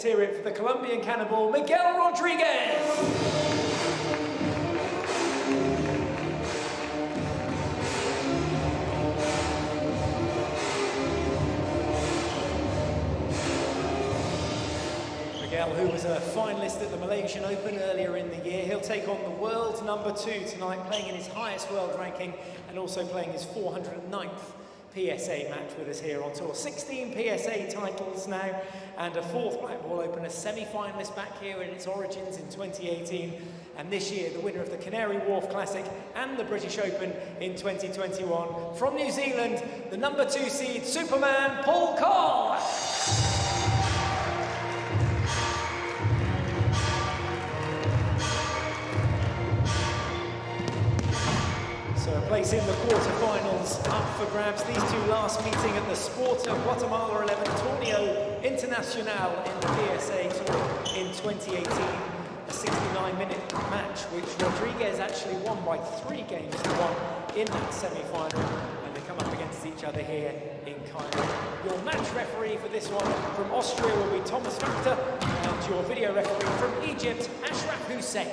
hear it for the Colombian Cannonball, Miguel Rodriguez. Miguel, who was a finalist at the Malaysian Open earlier in the year, he'll take on the world #2 tonight, playing in his highest world ranking and also playing his 409th PSA match with us here on tour. 16 PSA titles now and a 4th Black Ball Open, a semi-finalist back here in its origins in 2018, and this year the winner of the Canary Wharf Classic and the British Open in 2021. From New Zealand, the #2 seed Superman Coll. So a place in the quarterfinals up for grabs. These two last meeting at the Sporta Guatemala 11 Torneo Internacional in the PSA Tour in 2018. A 69-minute match, which Rodriguez actually won by 3 games to 1 in that semi-final. And they come up against each other here in Cairo. Your match referee for this one from Austria will be Thomas Factor, and your video referee from Egypt, Ashraf Hussein.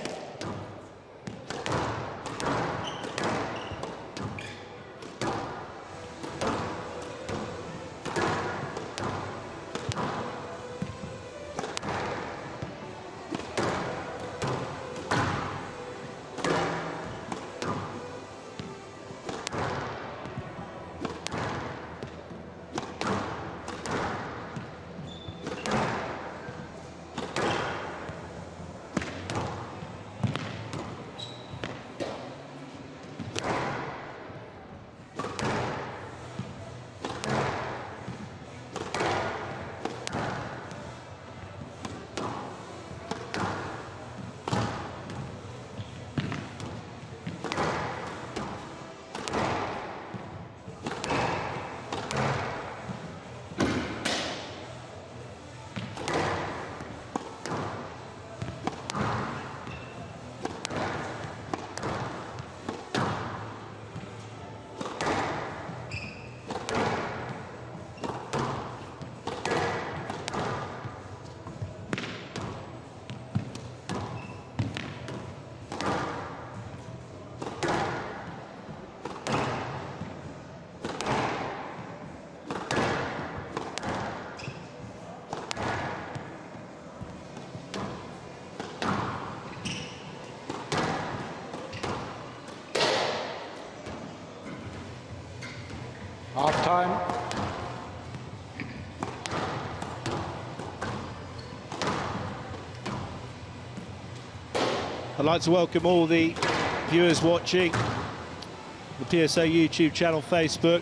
Half time. I'd like to welcome all the viewers watching the PSA YouTube channel, Facebook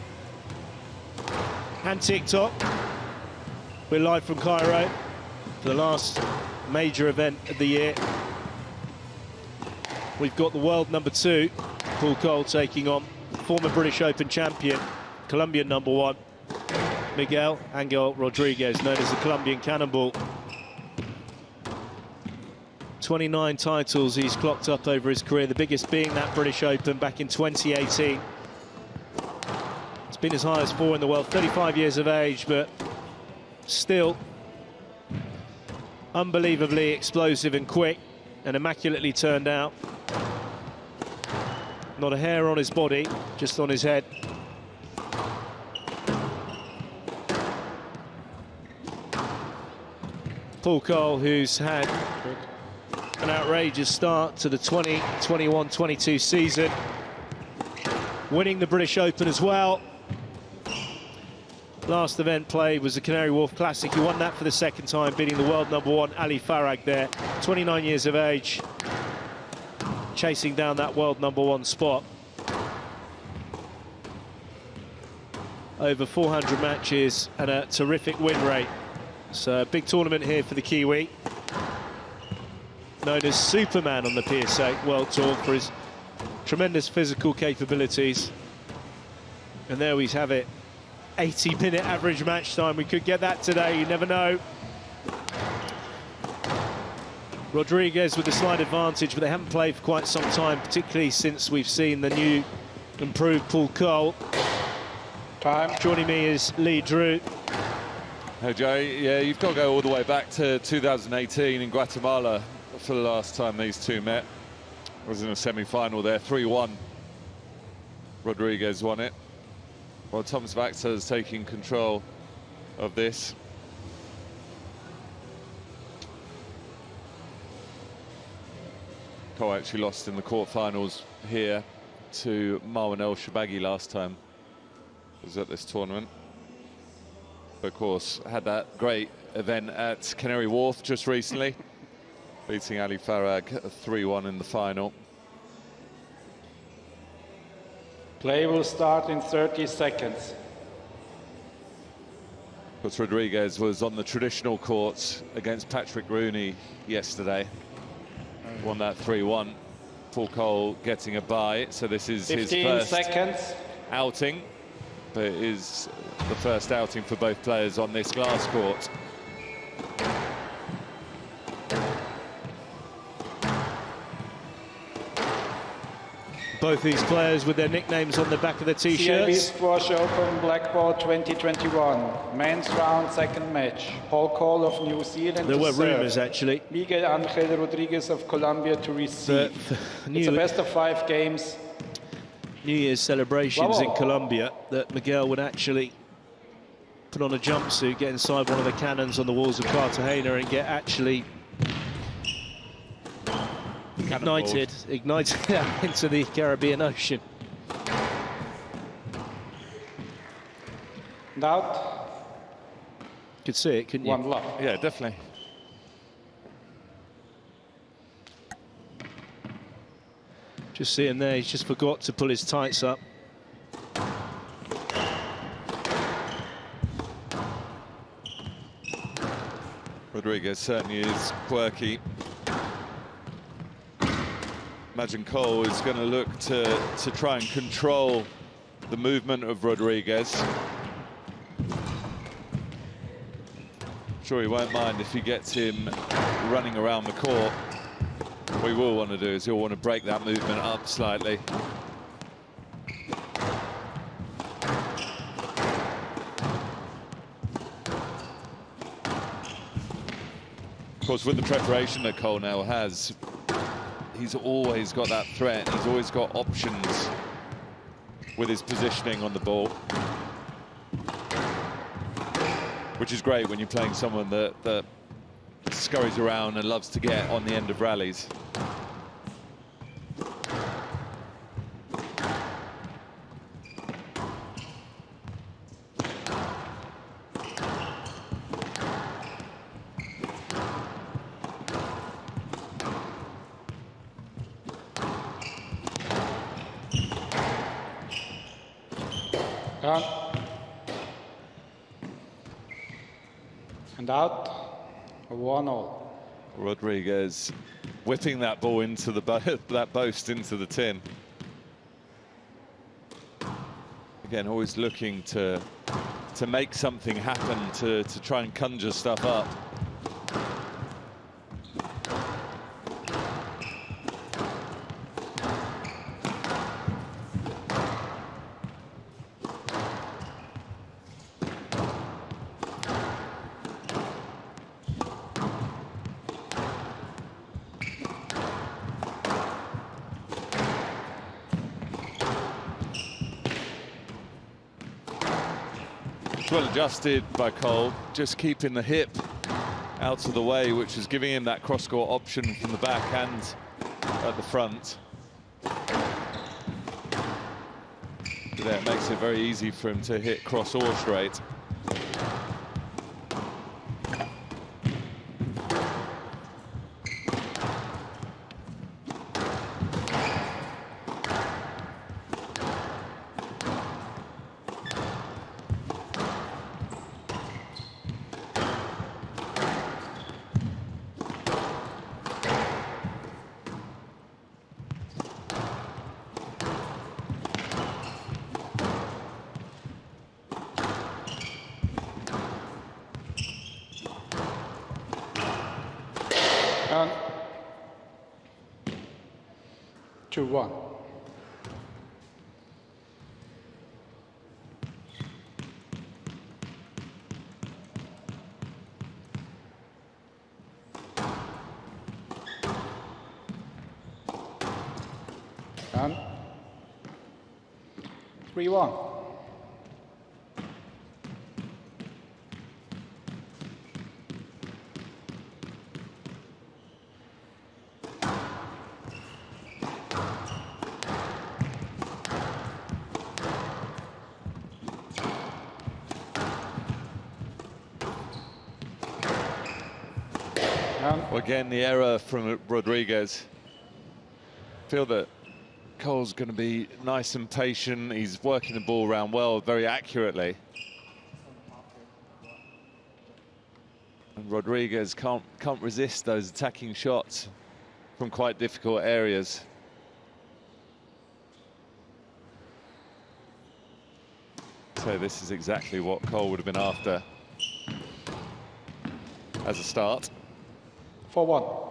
and TikTok. We're live from Cairo for the last major event of the year. We've got the world #2, Coll, taking on former British Open champion, Colombian #1, Miguel Angel Rodriguez, known as the Colombian Cannonball. 29 titles he's clocked up over his career, the biggest being that British Open back in 2018. It's been as high as 4 in the world, 35 years of age, but still unbelievably explosive and quick and immaculately turned out. Not a hair on his body, just on his head. Coll, who's had an outrageous start to the 2021-22 season, winning the British Open as well. Last event played was the Canary Wharf Classic. He won that for the 2nd time, beating the world #1 Ali Farag there. 29 years of age, chasing down that world #1 spot. Over 400 matches and a terrific win rate. So a big tournament here for the Kiwi, known as Superman on the PSA World Tour for his tremendous physical capabilities. And there we have it, 80-minute average match time. We could get that today, you never know. Rodriguez with a slight advantage, but they haven't played for quite some time, particularly since we've seen the new improved Coll. Time. Joining me is Lee Drew. Hey Joe, yeah, you've got to go all the way back to 2018 in Guatemala for the last time these two met. It was in a semi-final there, 3-1. Rodriguez won it. Well, Thomas Vaxter is taking control of this. Coll actually lost in the quarterfinals here to Marwan El Shabagi last time he was at this tournament. Of course, had that great event at Canary Wharf just recently, beating Ali Farag 3-1 in the final. Play will start in 30 seconds. Of course, Rodriguez was on the traditional courts against Patrick Rooney yesterday. Won that 3-1. Paul Coll getting a bye, so this is his first outing. But it is the first outing for both players on this glass court. Both these players with their nicknames on the back of the CIB t-shirts. Squash Open Black Ball 2021. Men's round, second match. Paul Coll of New Zealand There to were serve. rumours, actually. Miguel Angel Rodriguez of Colombia to receive. It's a best of 5 games. New Year's celebrations in Colombia that Miguel would actually put on a jumpsuit, get inside one of the cannons on the walls of Cartagena and get actually ignited into the Caribbean Ocean. Doubt? Could see it, couldn't you? One love. Yeah, definitely. Just see him there, he's just forgot to pull his tights up. Rodriguez certainly is quirky. Imagine Coll is going to look to try and control the movement of Rodriguez. I'm sure he won't mind if he gets him running around the court. What he will want to do is he'll want to break that movement up slightly. Of course, with the preparation that Coll now has, he's always got that threat. He's always got options with his positioning on the ball, which is great when you're playing someone that scurries around and loves to get on the end of rallies. And out. 1-0. Rodriguez whipping that ball into the that post into the tin. Again, always looking to make something happen, to try and conjure stuff up. Well adjusted by Coll, just keeping the hip out of the way, which is giving him that cross-court option from the back and at the front. That makes it very easy for him to hit cross or straight. And 2-1. And 3-1. Well, again, the error from Rodriguez. Feel that Coll's going to be nice and patient. He's working the ball around well, very accurately. And Rodriguez can't resist those attacking shots from quite difficult areas. So this is exactly what Coll would have been after as a start. 4-1.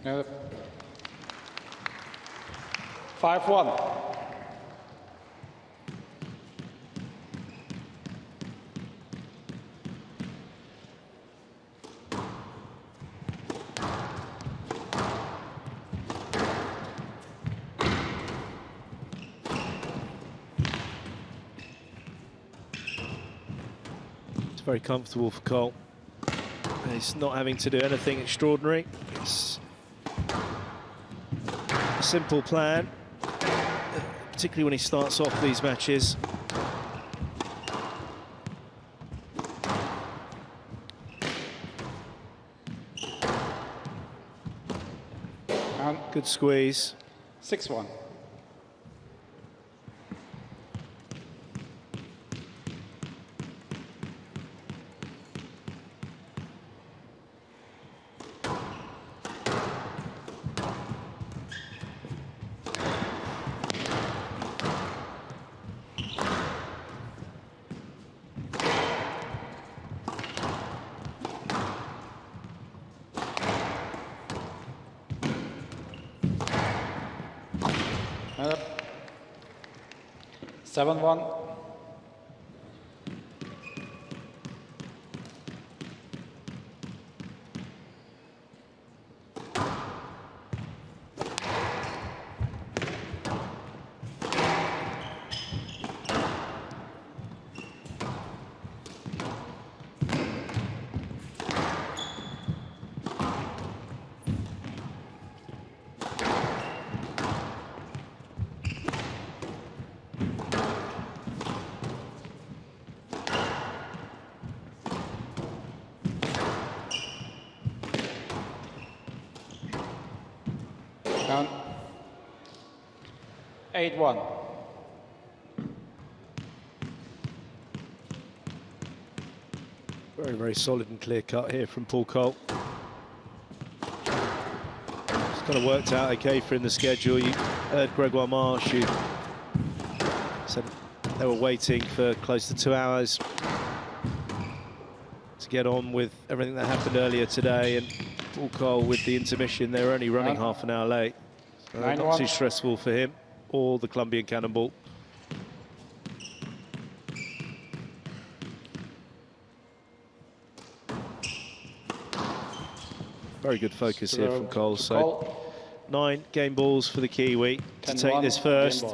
Yeah. 5-1. It's very comfortable for Coll. He's not having to do anything extraordinary. It's a simple plan, particularly when he starts off these matches. And Good squeeze. 6-1. Uh, 7-1. Down. 8-1. Very, very solid and clear cut here from Paul Coll. It's kind of worked out okay for in the schedule. You heard Gregoire Marsh, who said they were waiting for close to 2 hours to get on with everything that happened earlier today, and Paul Coll with the intermission, they were only running half an hour late. So not too stressful for him or the Colombian Cannonball. Very good focus here from Coll. So 9 game balls for the Kiwi to take this first.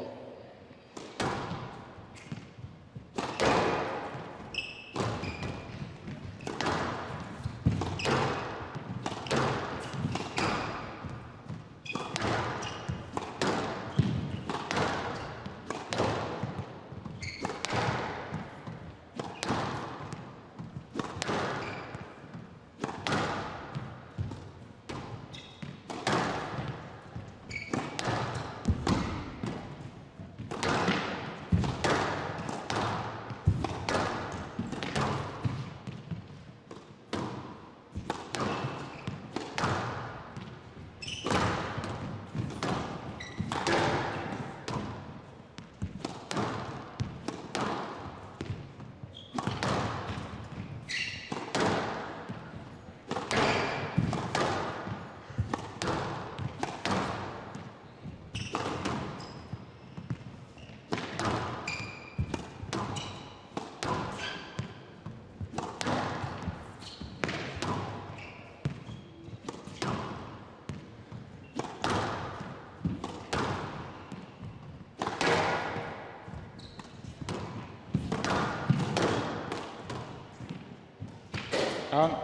On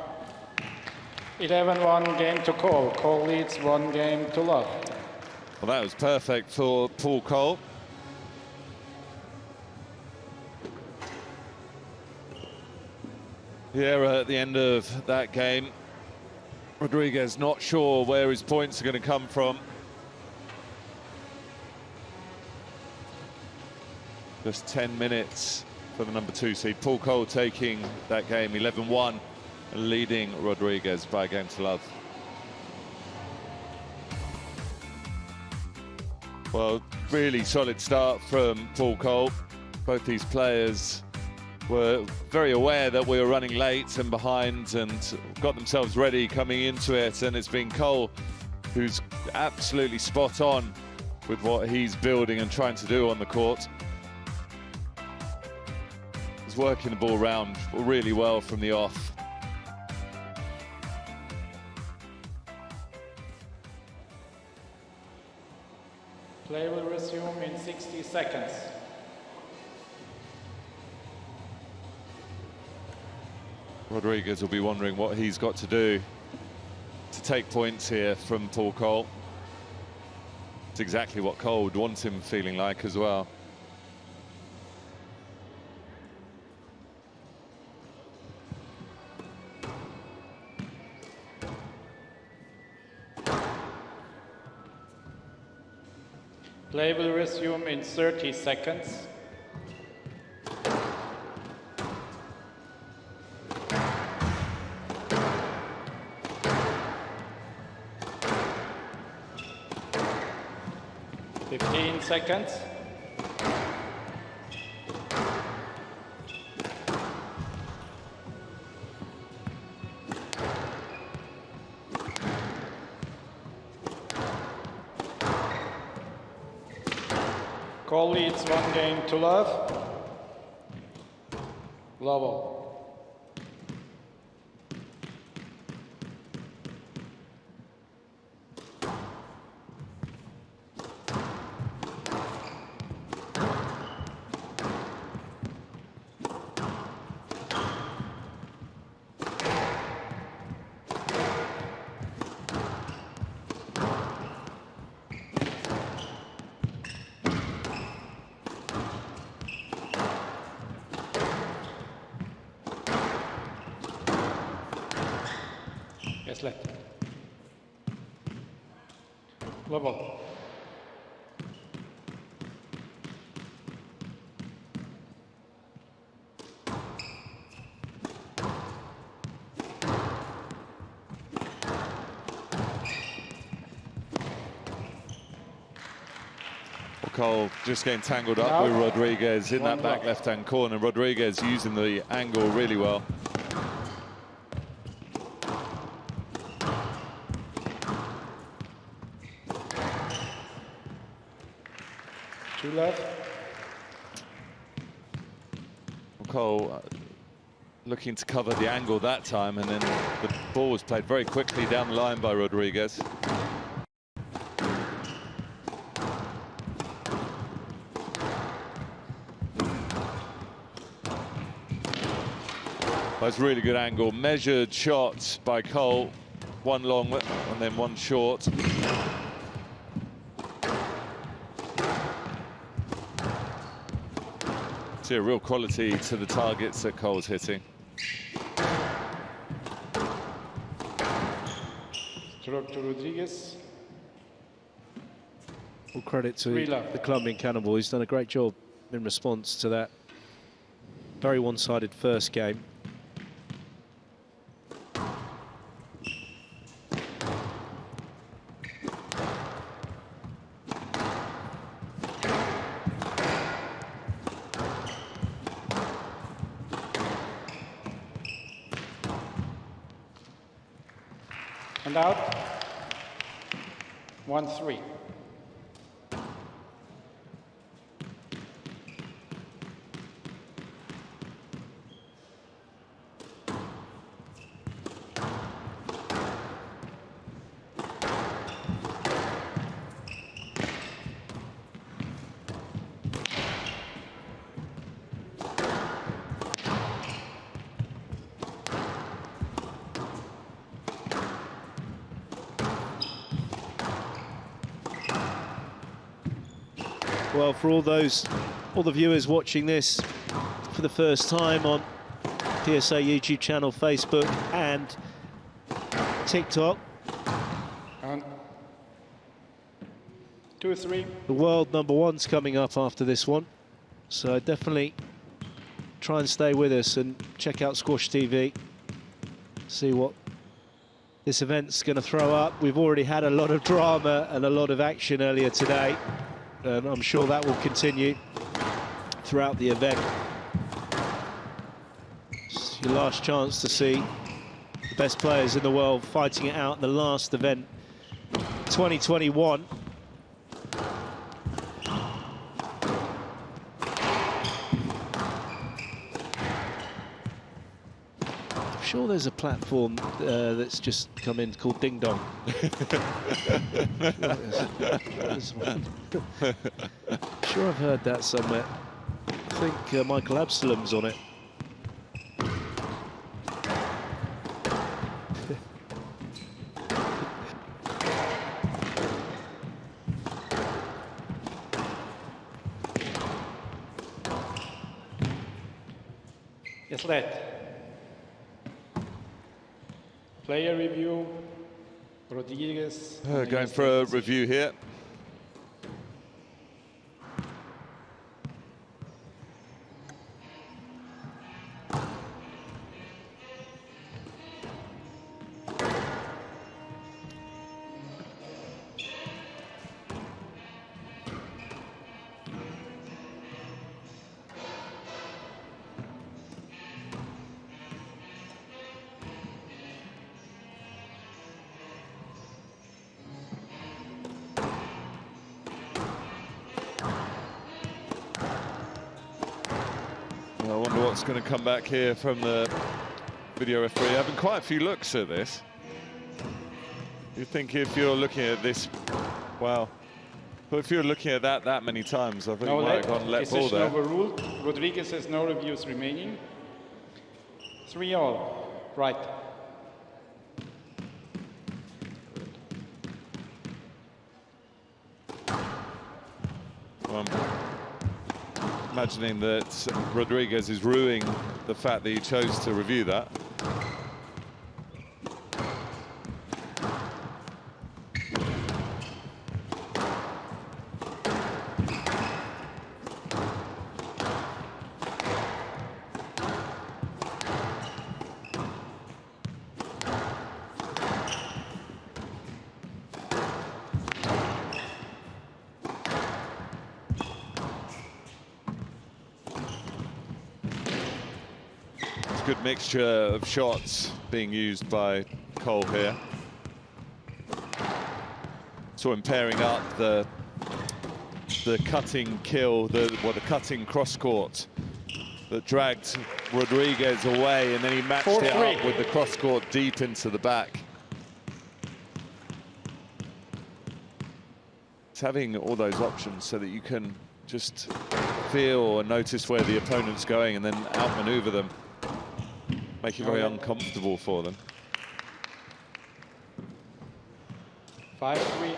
11-1 game to Coll. Coll leads 1 game to love. Well, that was perfect for Paul Coll. The error at the end of that game. Rodriguez not sure where his points are going to come from. Just 10 minutes for the number 2 seed. Paul Coll taking that game 11-1 and leading Rodriguez by a game to love. Well, really solid start from Paul Coll. Both these players were very aware that we were running late and behind and got themselves ready coming into it, and it's been Coll who's absolutely spot on with what he's building and trying to do on the court. He's working the ball around really well from the off. Play will resume in 60 seconds. Rodriguez will be wondering what he's got to do to take points here from Paul Coll. It's exactly what Coll would want him feeling like as well. Play will resume in 30 seconds. Seconds. Coll leads 1 game to love. Level. Left. Level. Coll just getting tangled up with Rodriguez in that back left-hand corner. Rodriguez using the angle really well. Left. Coll looking to cover the angle that time, and then the ball was played very quickly down the line by Rodriguez. That's really good angle. Measured shot by Coll. 1 long and then 1 short. See a real quality to the targets that Coll's hitting. Stroke to Rodriguez. All credit to the club in Cannonball. He's done a great job in response to that very one-sided first game. And out. 1-3. Well, for all the viewers watching this for the first time on PSA YouTube channel, Facebook and TikTok. And 2-3. The world #1's coming up after this one, so definitely try and stay with us and check out Squash TV, see what this event's going to throw up. We've already had a lot of drama and a lot of action earlier today, and I'm sure that will continue throughout the event. It's your last chance to see the best players in the world fighting it out in the last event, 2021. I'm sure there's a platform that's just come in called Ding Dong. Sure, I've heard that somewhere. I think Michael Absalom's on it. Yes, led. Player review, Rodriguez. Going for a review here. I wonder what's going to come back here from the video referee. Having quite a few looks at this. You think if you're looking at this, wow. But if you're looking at that many times, I think you might have gone let ball there. Overruled. Rodriguez has no reviews remaining. 3-all. Right. Imagining that Rodriguez is ruining the fact that he chose to review that. Good mixture of shots being used by Coll here. So him pairing up the cutting kill, the cutting cross court that dragged Rodriguez away, and then he matched it up with the cross court deep into the back. It's having all those options so that you can just feel or notice where the opponent's going and then outmaneuver them. Make it very uncomfortable for them. 5-3.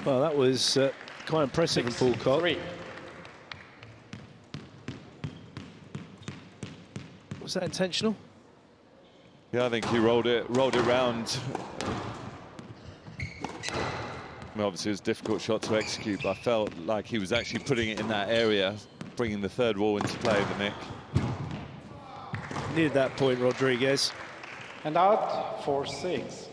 Well, that was quite impressive from Paul Coll. 3. Was that intentional? Yeah, I think he rolled it round. I mean, obviously, it was a difficult shot to execute, but I felt like he was actually putting it in that area, bringing the third wall into play, the Nick. Needed that point, Rodriguez. And out, 4-6.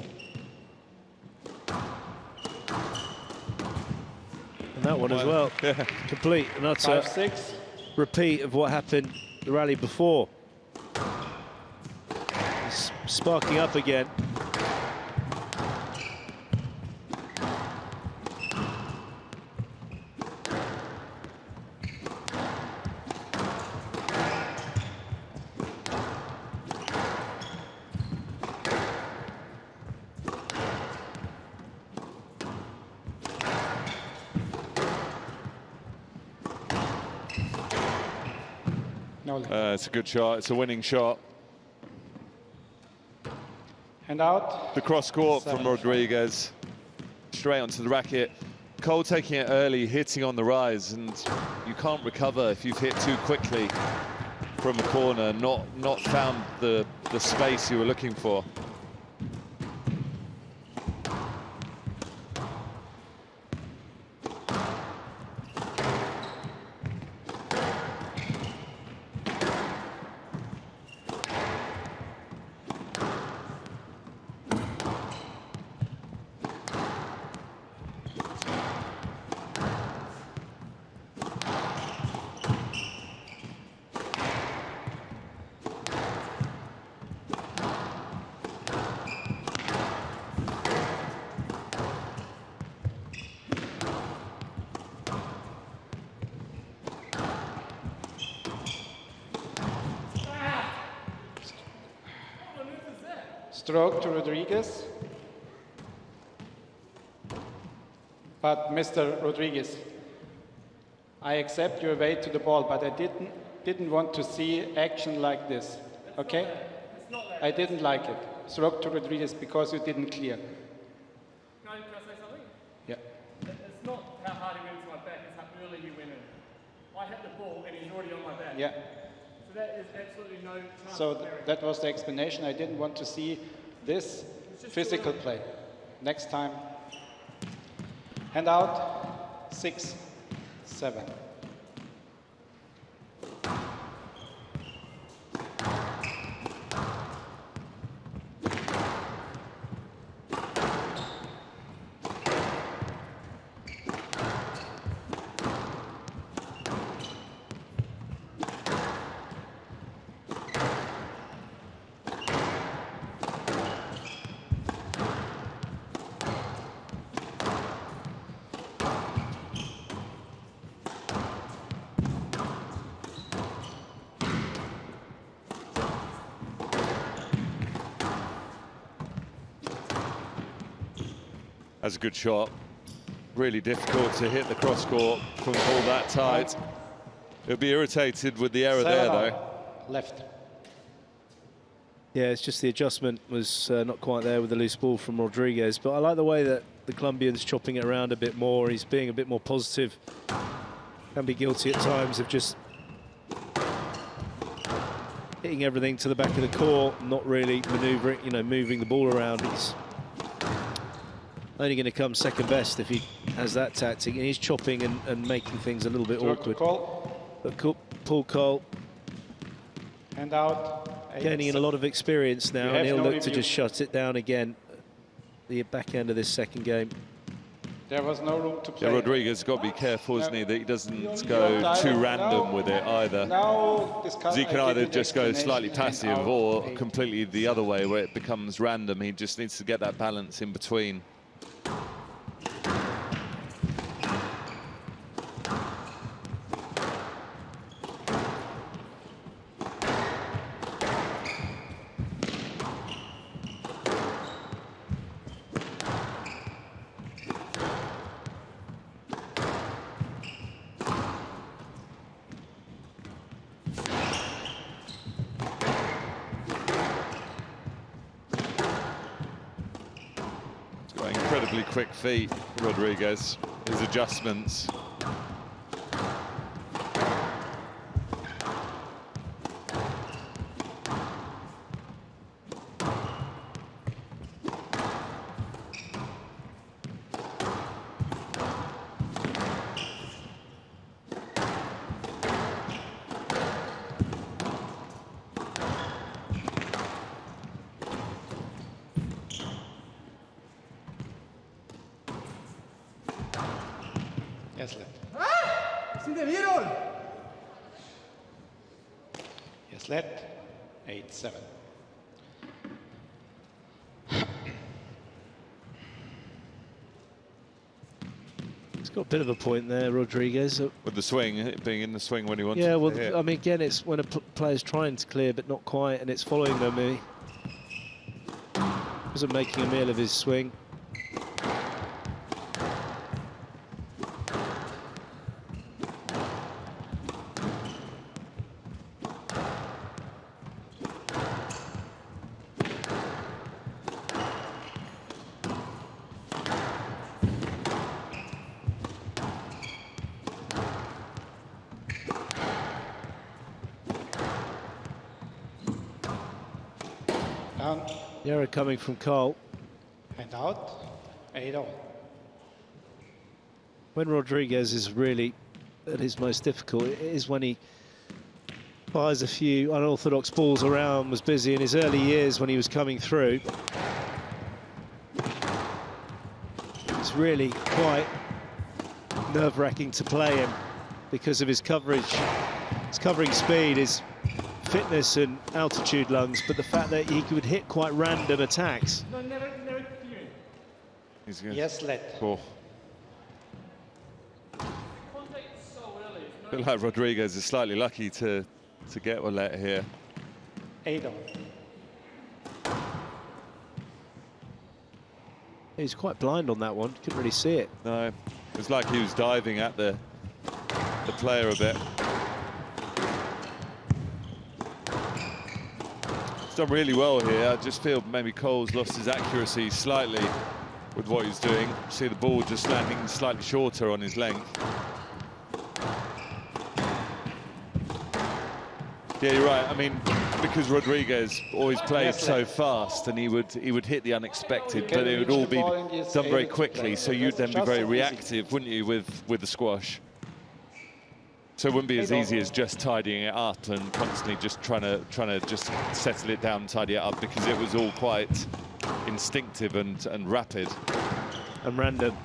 And that one as well. Yeah. Complete and utter 5-6. repeat of what happened the rally before. It's sparking up again. It's a good shot. It's a winning shot. And out. The cross court from 7. Rodriguez. Straight onto the racket. Coll taking it early, hitting on the rise, and you can't recover if you've hit too quickly from a corner, not found the space you were looking for. Stroke to Rodriguez. But Mr. Rodriguez, I accept your way to the ball, but I didn't want to see action like this. Okay? I didn't like it. Stroke to Rodriguez because you didn't clear. Can I say something? Yeah. It's not how hard he went to my back, it's how early he went in. I hit the ball and he's already on my back. Yeah. So that is absolutely no chance. So that was the explanation. I didn't want to see this physical play. Next time. Hand out. 6, 7. That's a good shot. Really difficult to hit the cross court from the ball that tight. He'll be irritated with the error there, though. Left. Yeah, it's just the adjustment was not quite there with the loose ball from Rodriguez. But I like the way that the Colombian's chopping it around a bit more. He's being a bit more positive. Can be guilty at times of just hitting everything to the back of the court, not really manoeuvring, you know, moving the ball around. He's only going to come second best if he has that tactic, and he's chopping and making things a little bit awkward. But Paul Coll Hand out. gaining in a lot of experience now, and he'll look to just shut it down again at the back end of this second game. There was no room to play. Yeah, Rodriguez has got to be careful, isn't he, that he doesn't go too random with it either. Because he can either just go slightly passive or completely the other way where it becomes random. He just needs to get that balance in between. Incredibly quick feet, Rodriguez. His adjustments. Yes, left. ¡Sí te vieron! Yes, left. 8-7. He's got a bit of a point there, Rodriguez. With the swing, being in the swing when he wants Yeah, well, to hit. I mean, again, it's when a player's trying to clear but not quite, and it's following them. He wasn't making a meal of his swing. Down. The error coming from Coll. And out. 8-0. When Rodriguez is really at his most difficult, it is when he fires a few unorthodox balls around, was busy in his early years when he was coming through. It's really quite nerve-wracking to play him because of his coverage, his covering speed, his fitness and altitude lungs, but the fact that he could hit quite random attacks. No, never He's good. Yes, let. Cool. contact so early. I feel like Rodriguez is slightly lucky to get one let here. 8-0. He's quite blind on that one, couldn't really see it. No, it was like he was diving at the player a bit. He's done really well here. I just feel maybe Coll's lost his accuracy slightly with what he's doing. See the ball just landing slightly shorter on his length. Yeah, you're right. I mean, because Rodriguez always plays so fast, and he would hit the unexpected, but it would all be done very quickly. So you'd then be very reactive, wouldn't you, with the squash? So it wouldn't be as easy as just tidying it up and constantly just trying to just settle it down, tidy it up, because it was all quite instinctive and rapid and random.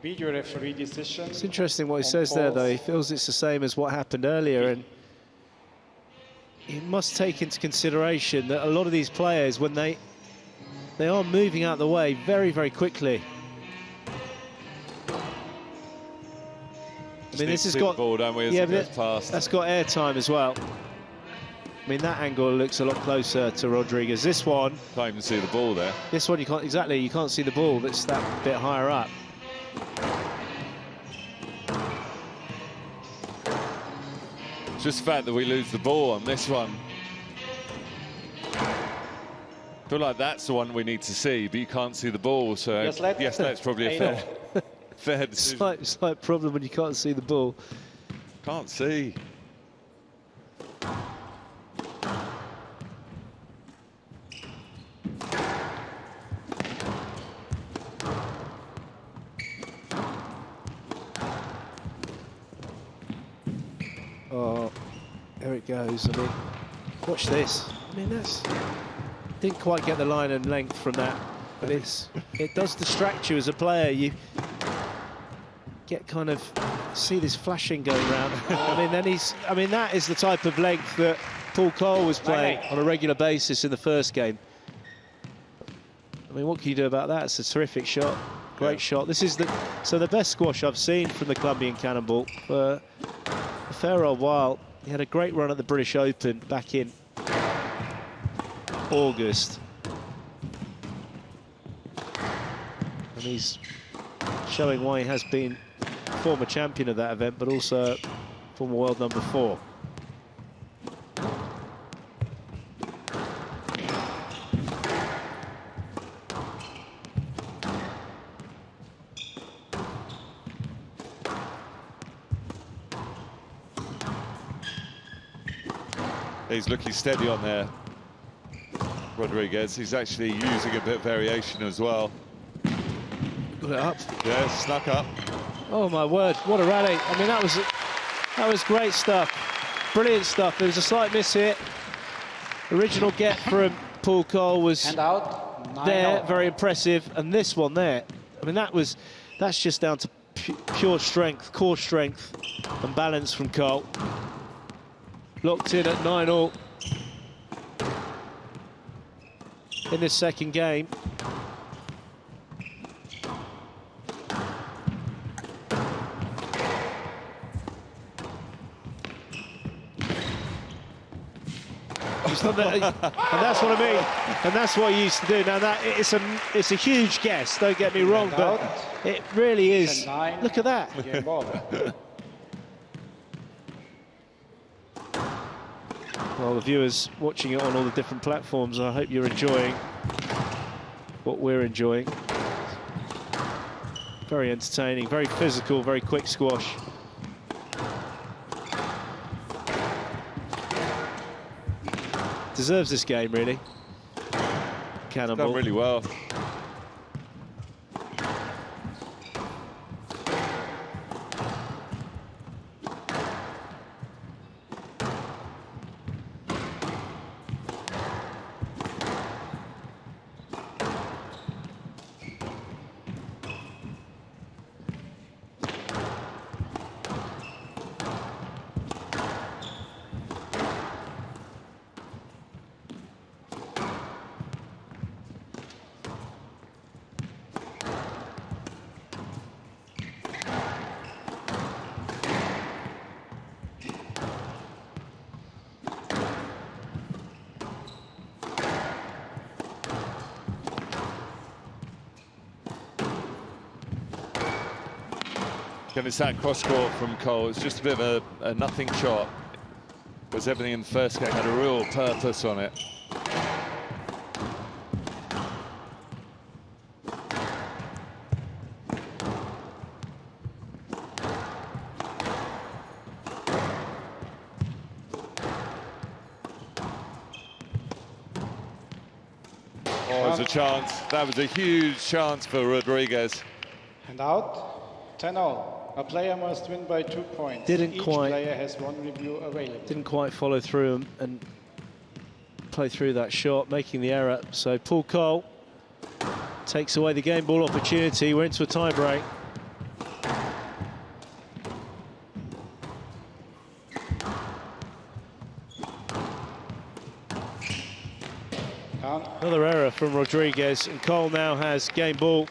Video referee decision. It's interesting what he says there, though. He feels it's the same as what happened earlier, and you must take into consideration that a lot of these players, when they are moving out of the way very, very quickly. I mean, this has got ball, don't we, as it goes past. That's got airtime as well. I mean, that angle looks a lot closer to Rodriguez. This one, Can't even see the ball there. this one you can't exactly. You can't see the ball. That's that bit higher up. It's just the fact that we lose the ball on this one. I feel like that's the one we need to see, but you can't see the ball, so yes, that's probably a fair decision. Slight problem when you can't see the ball. Can't see. Oh, there it goes. I mean, watch this. I mean, that's didn't quite get the line and length from that, but it does distract you as a player. You get kind of see this flashing going around. I mean, that is the type of length that Coll was playing on a regular basis in the first game. I mean, what can you do about that? It's a terrific shot, great shot. This is the best squash I've seen from the Colombian Cannonball for a fair old while. He had a great run at the British Open back in August, and he's showing why he has been former champion of that event, but also former world number 4. He's looking steady on there, Rodriguez. He's actually using a bit of variation as well. Got it up. Yeah, snuck up. Oh my word, what a rally. I mean, that was great stuff. Brilliant stuff. There was a slight miss here. Original get from Coll was there, very impressive. And this one there, I mean, that's just down to pure strength, core strength and balance from Coll. Locked in at 9-all in this second game. used on that, and that's what I mean. And that's what he used to do. Now that it's a huge guess. Don't get me wrong, but it really is. Look at that. Game ball. Well, the viewers watching it on all the different platforms, I hope you're enjoying what we're enjoying. Very entertaining, very physical, very quick squash. Deserves this game, really. Cannonball. Done really well. And it's that cross court from Coll. It's just a bit of a nothing shot. Because everything in the first game had a real purpose on it. Oh, there's a chance. That was a huge chance for Rodriguez. And out, 10-0. A player must win by 2 points. Each player has 1 review available. Didn't quite follow through and play through that shot, making the error. So Paul Coll takes away the game ball opportunity. We're into a tie break. Another error from Rodriguez, and Coll now has game ball.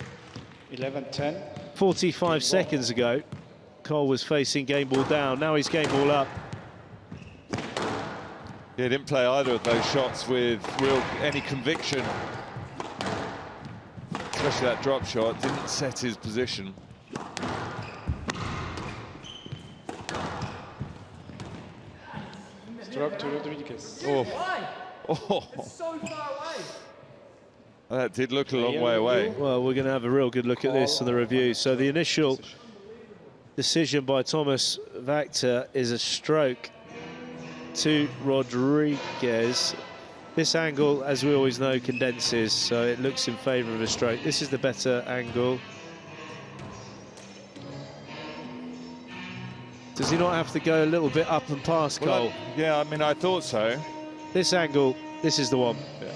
11-10. 45 seconds ago, Coll was facing game ball down. Now he's game ball up. Yeah, he didn't play either of those shots with any conviction. Especially that drop shot, didn't set his position. Stroke to Rodriguez. Oh. Oh. It's so far away. That did look a long way away. Well, we're going to have a real good look at this in the review. So the initial decision by Thomas Vactor is a stroke to Rodriguez. This angle, as we always know, condenses, so it looks in favour of a stroke. This is the better angle. Does he not have to go a little bit up and past Coll? Yeah, I mean, I thought so. This angle, this is the one. Yeah.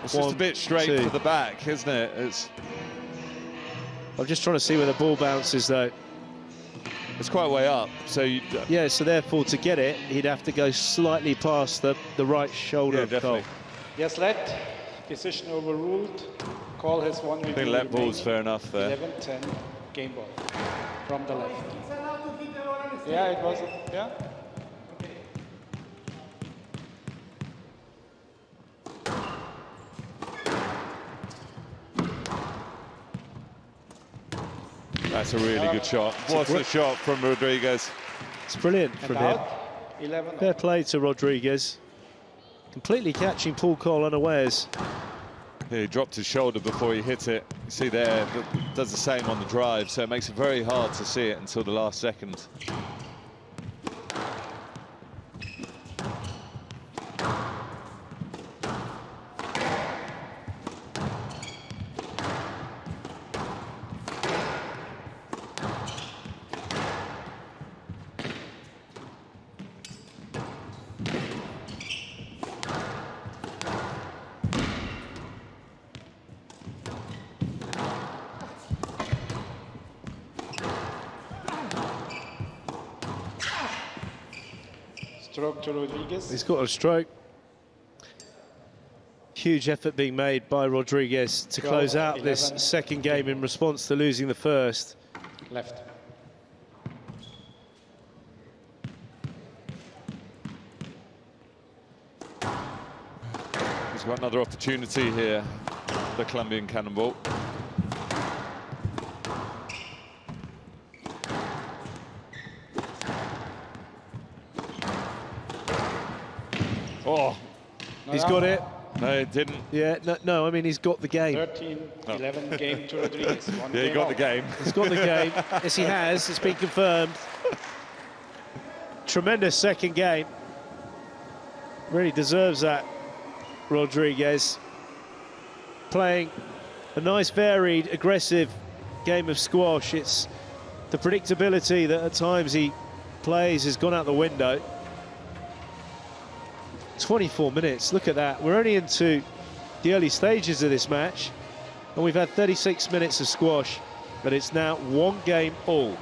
It's just a bit straight to the back, isn't it? I'm just trying to see where the ball bounces, though. It's quite way up, so you... Yeah, so therefore, to get it, he'd have to go slightly past the right shoulder of Coll. Yes, let. Decision overruled. Coll has 1 review. I think let ball's fair enough there. 11-10, game ball from the left. Yeah, it was, yeah. That's a really good shot. What's the shot from Rodriguez? It's brilliant from him. 11. Fair play to Rodriguez. Completely catching Paul Coll unawares. Yeah, he dropped his shoulder before he hit it. You see there, does the same on the drive, so it makes it very hard to see it until the last second. Stroke to Rodriguez. He's got a stroke. Huge effort being made by Rodriguez to close out this second game in response to losing the first. Left. He's got another opportunity here, the Colombian Cannonball. Oh, he's got it. No, it didn't. Yeah, no, I mean, he's got the game. 13-11 game to Rodriguez. Yeah, he got the game. He's got the game. Yes, he has. It's been confirmed. Tremendous second game. Really deserves that, Rodriguez. Playing a nice, varied, aggressive game of squash. It's the predictability that at times he plays has gone out the window. 24 minutes, look at that. We're only into the early stages of this match, and we've had 36 minutes of squash, but it's now 1 game all.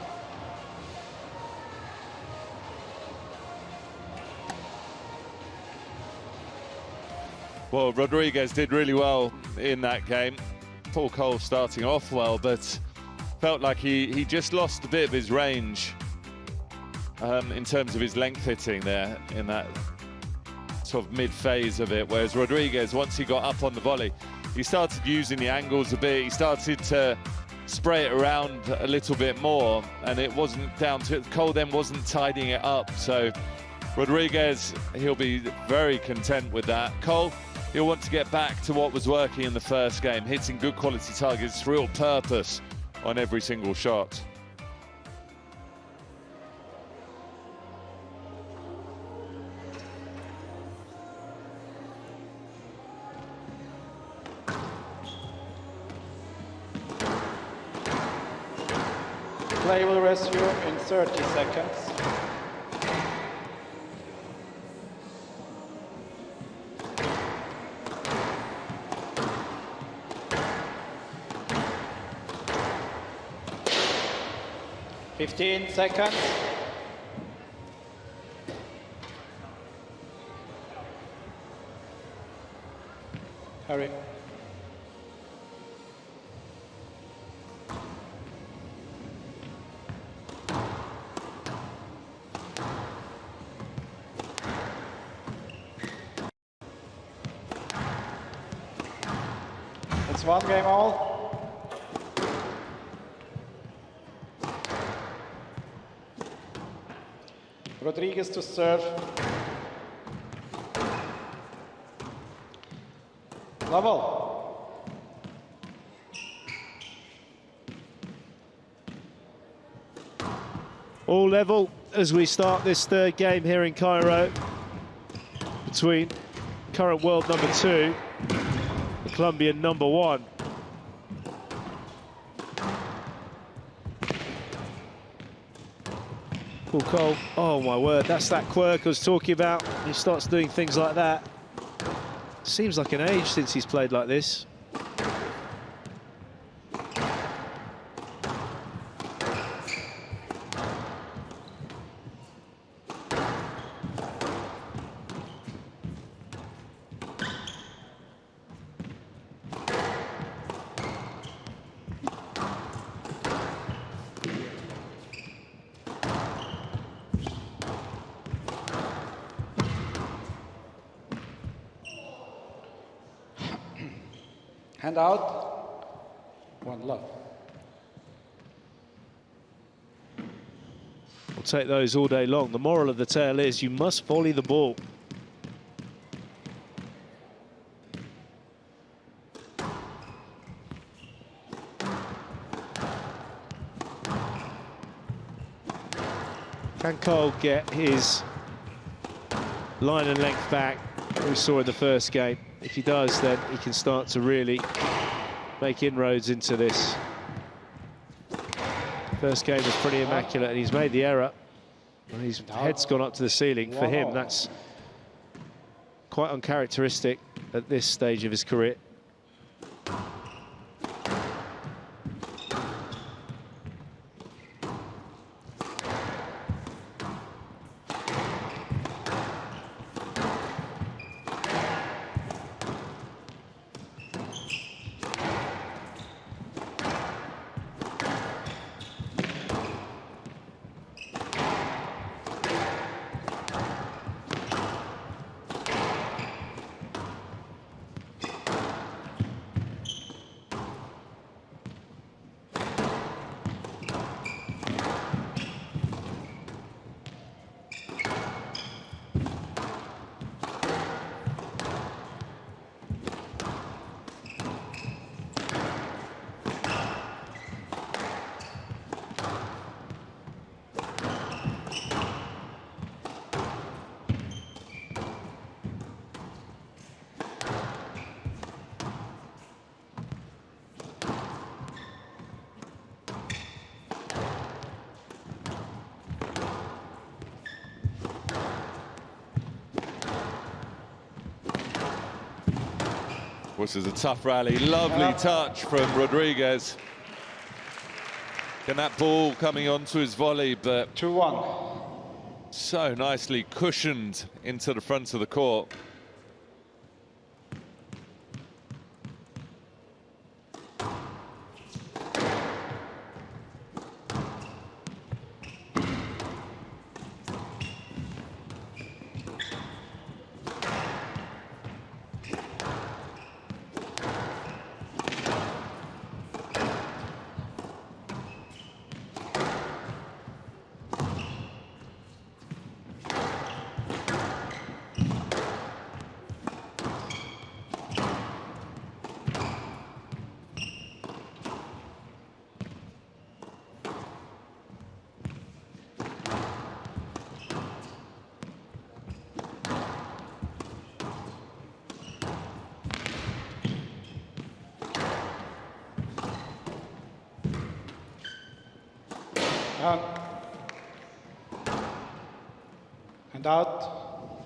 Well, Rodriguez did really well in that game. Paul Coll starting off well, but felt like he just lost a bit of his range in terms of his length hitting there in that sort of mid-phase of it, whereas Rodriguez, once he got up on the volley, he started using the angles a bit, he started to spray it around a little bit more, and it wasn't down to it. Coll then wasn't tidying it up, so Rodriguez, he'll be very content with that. Coll, he'll want to get back to what was working in the first game, hitting good quality targets, real purpose on every single shot. Play will resume in 30 seconds. Seconds. Hurry. It's 1 game all. Rodriguez to serve. Level. All level as we start this third game here in Cairo between current world number 2, the Colombian number 1. Coll, oh my word, that's that quirk I was talking about. He starts doing things like that. Seems like an age since he's played like this. Hand out. 1 love. We'll take those all day long. The moral of the tale is you must volley the ball. Can Coll get his line and length back we saw in the first game? If he does, then he can start to really make inroads into this. First game was pretty immaculate, and he's made the error. And his head's gone up to the ceiling. For him, that's quite uncharacteristic at this stage of his career. This is a tough rally. Lovely touch from Rodriguez. And that ball coming onto his volley, but 2-1. so nicely cushioned into the front of the court. And out.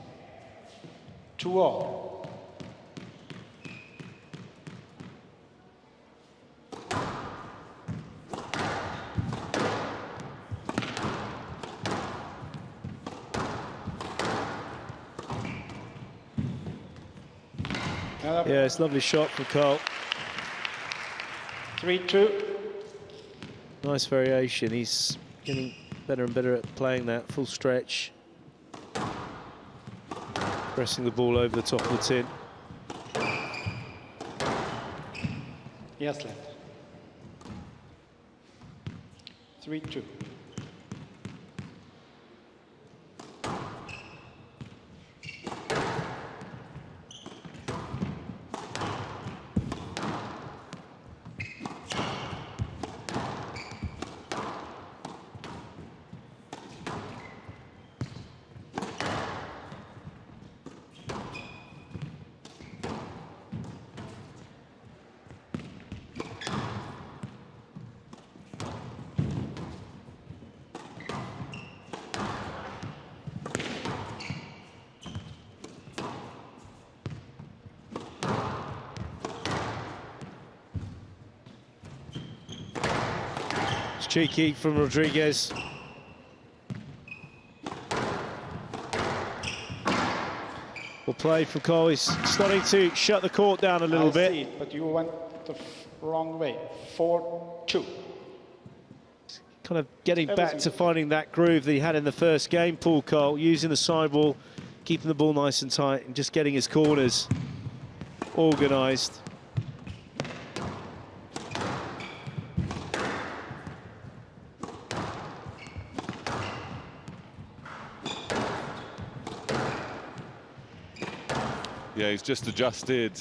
2-all. Yeah, it's a lovely shot from Coll. 3-2. Nice variation. He's getting better and better at playing that full stretch. Pressing the ball over the top of the tin. Yes, left. 3-2. Cheeky from Rodriguez. Well played from Coll. He's starting to shut the court down a little bit. See, but you went the wrong way. 4-2. Kind of getting back to finding that groove that he had in the first game, Coll, using the sideball, keeping the ball nice and tight, and just getting his corners organised. Yeah, he's just adjusted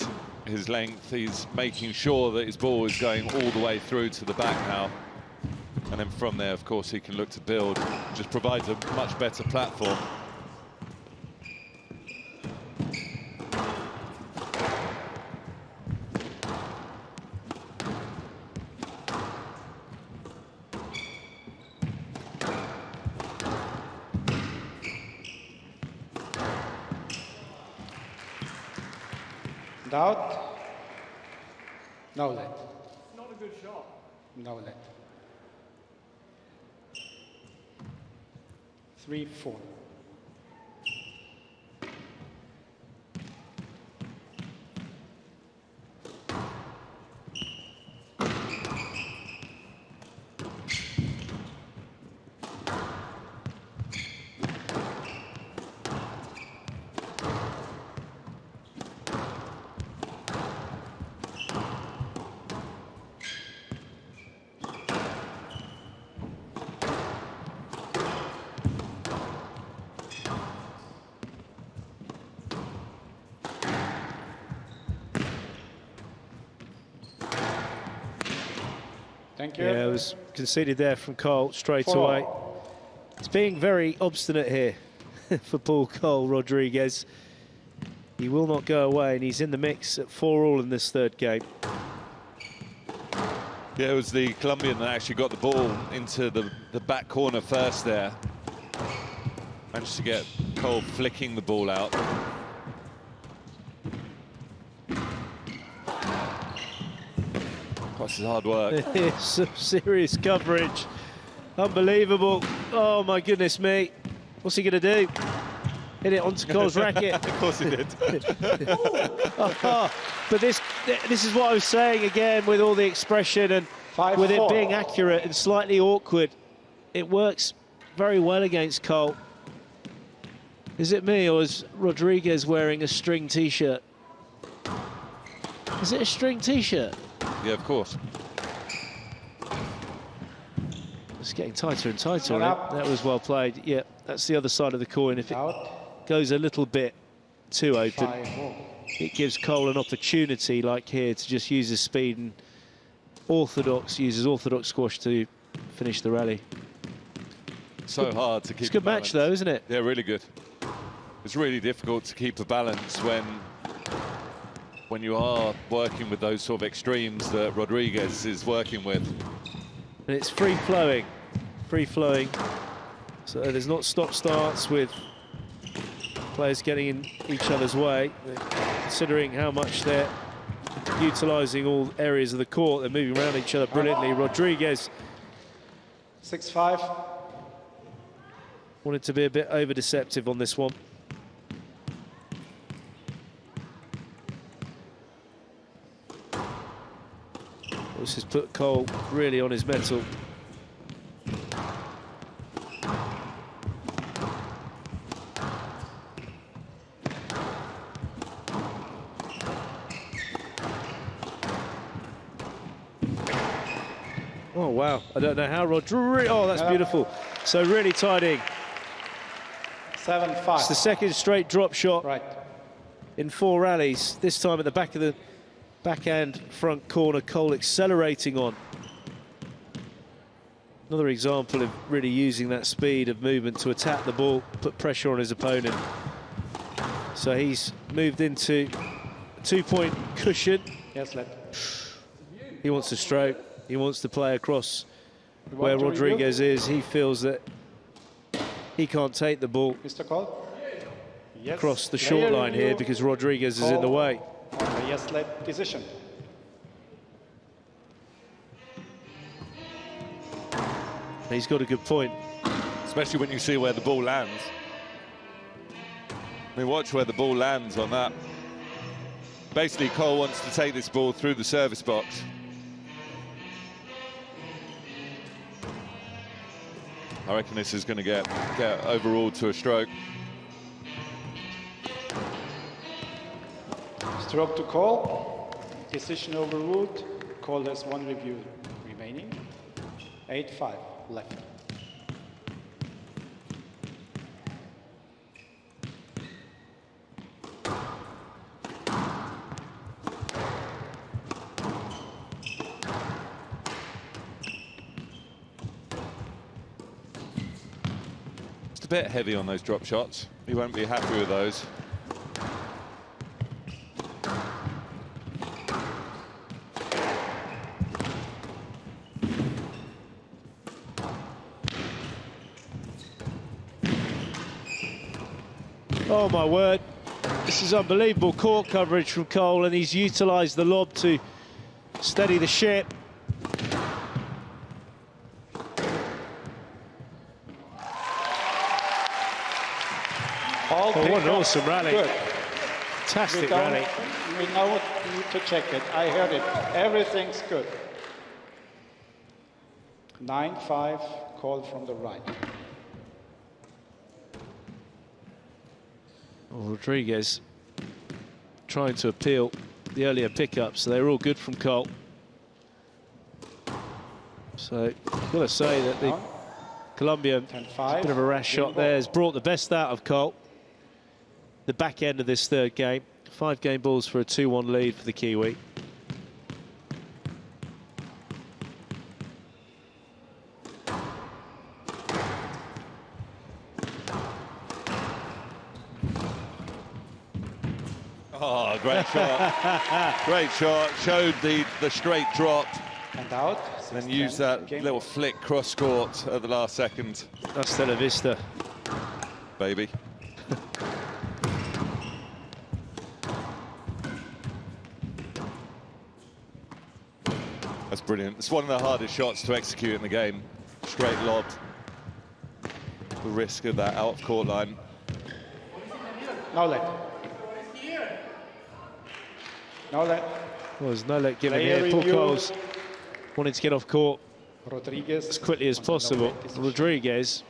his length. He's making sure that his ball is going all the way through to the back now. And then from there, of course, he can look to build. Just provides a much better platform. Out. No let. Not a good shot. No let. 3-4. Thank you. Yeah, it was conceded there from Coll straight away. It's being very obstinate here for Coll Rodriguez. He will not go away, and he's in the mix at 4-all in this third game. Yeah, it was the Colombian that actually got the ball into the back corner first there. Managed to get Coll flicking the ball out. That's hard work. It's some serious coverage. Unbelievable. Oh, my goodness me. What's he going to do? Hit it onto Coll's racket. Of course he did. But this is what I was saying again, with all the expression and 5-4. with it being accurate and slightly awkward. It works very well against Coll. Is it me, or is Rodriguez wearing a string T-shirt? Is it a string T-shirt? Yeah, of course. It's getting tighter and tighter on it. That was well played. Yeah, that's the other side of the coin. If it goes a little bit too open, it gives Coll an opportunity, like here, to just use his speed, and uses orthodox squash to finish the rally. So hard to keep. It's a good match, though, isn't it? Yeah, really good. It's really difficult to keep a balance when you are working with those sort of extremes that Rodriguez is working with. And it's free-flowing. So there's not stop-starts with players getting in each other's way. Considering how much they're utilising all areas of the court, they're moving around each other brilliantly. Rodriguez 6-5. wanted to be a bit over-deceptive on this one. This has put Coll really on his mettle. Oh, wow. I don't know how Rodriguez... Oh, that's beautiful. So really tidying. 7-5. It's the second straight drop shot Right. in 4 rallies. This time at the back of the backhand front corner, Coll accelerating on. Another example of really using that speed of movement to attack the ball, put pressure on his opponent. So he's moved into a 2-point cushion. Yes, He wants to stroke. He wants to play across where Rodriguez is. He feels that he can't take the ball Mr. Coll? Yes. across the short line here because Rodriguez is in the way. Yes-led decision. He's got a good point. Especially when you see where the ball lands. I mean, watch where the ball lands on that. Basically, Coll wants to take this ball through the service box. I reckon this is going to get overruled to a stroke. Stroke to Coll. Decision overruled. Coll has 1 review remaining. 8-5 left. It's a bit heavy on those drop shots. He won't be happy with those. Oh, my word. This is unbelievable court coverage from Coll, and he's utilised the lob to steady the ship. Oh, what an awesome rally. Good. Fantastic rally. We now need to check it. I heard it. Everything's good. 9-5, Coll from the right. Well, Rodriguez trying to appeal the earlier pickups, so they're all good from Coll. So I've got to say that the Colombian, a bit of a rash shot there, has brought the best out of Coll. The back end of this third game, 5 game balls for a 2-1 lead for the Kiwi. Oh, great shot. Great shot. Showed the straight drop. And out. And used that little flick cross court at the last second. Hasta la vista. Baby. That's brilliant. It's one of the hardest shots to execute in the game. Straight lob. The risk of that out of court line. No let. No let. Well, there's no let given here. Paul Coll's wanting to get off court Rodriguez as quickly as possible. Rodriguez.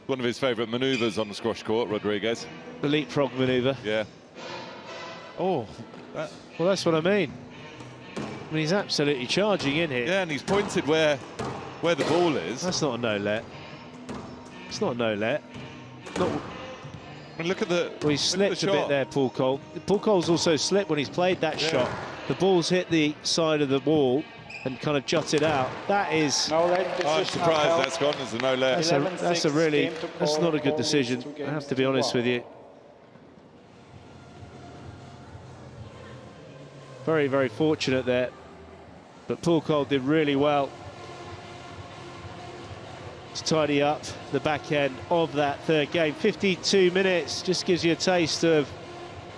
One of his favourite manoeuvres on the squash court, Rodriguez. The leapfrog manoeuvre. Yeah. Oh, well, that's what I mean. I mean, he's absolutely charging in here. Yeah, and he's pointed where the ball is. That's not a no-let. It's not a no-let. Not. I mean, look at the. Well, he slipped a bit there, Paul Coll. Paul Coll's also slipped when he's played that shot. The ball's hit the side of the wall and kind of jutted out. That is. No let. I'm surprised that's gone as a no-let. That's a really. That's not a good decision. I have to be honest with you. Very, very fortunate there. But Paul Coll did really well to tidy up the back end of that third game. 52 minutes just gives you a taste of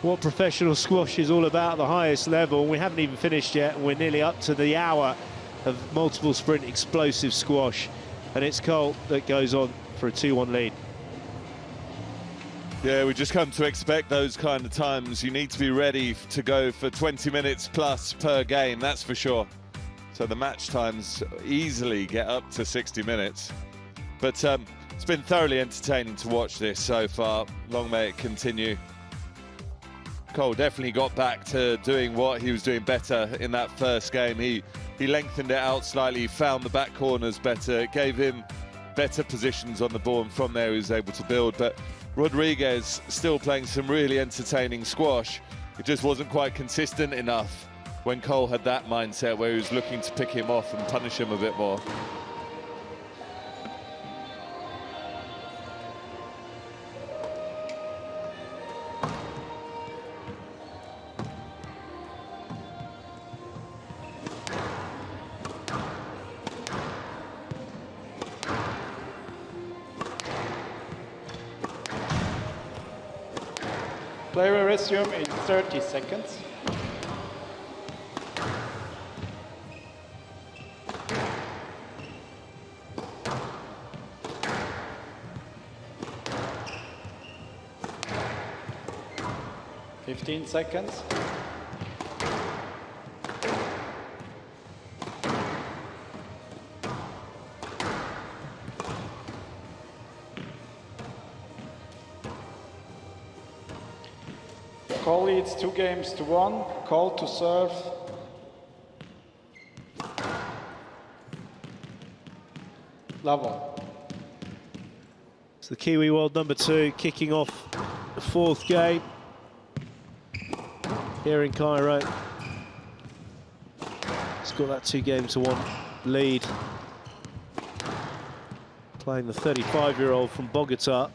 what professional squash is all about at the highest level. We haven't even finished yet, and we're nearly up to the hour of multiple sprint explosive squash. And it's Coll that goes on for a 2-1 lead. Yeah, we just come to expect those kind of times. You need to be ready to go for 20 minutes plus per game, that's for sure. So the match times easily get up to 60 minutes. But it's been thoroughly entertaining to watch this so far. Long may it continue. Coll definitely got back to doing what he was doing better in that first game. He lengthened it out slightly, found the back corners better, it gave him better positions on the ball, and from there he was able to build. But Rodriguez still playing some really entertaining squash. It just wasn't quite consistent enough when Coll had that mindset where he was looking to pick him off and punish him a bit more. Play will resume in 30 seconds. (15 seconds). Coll leads 2-1. Coll to serve. Level. It's the Kiwi world number 2 kicking off the 4th game here in Cairo. He's got that 2-1 lead. Playing the 35-year-old from Bogota.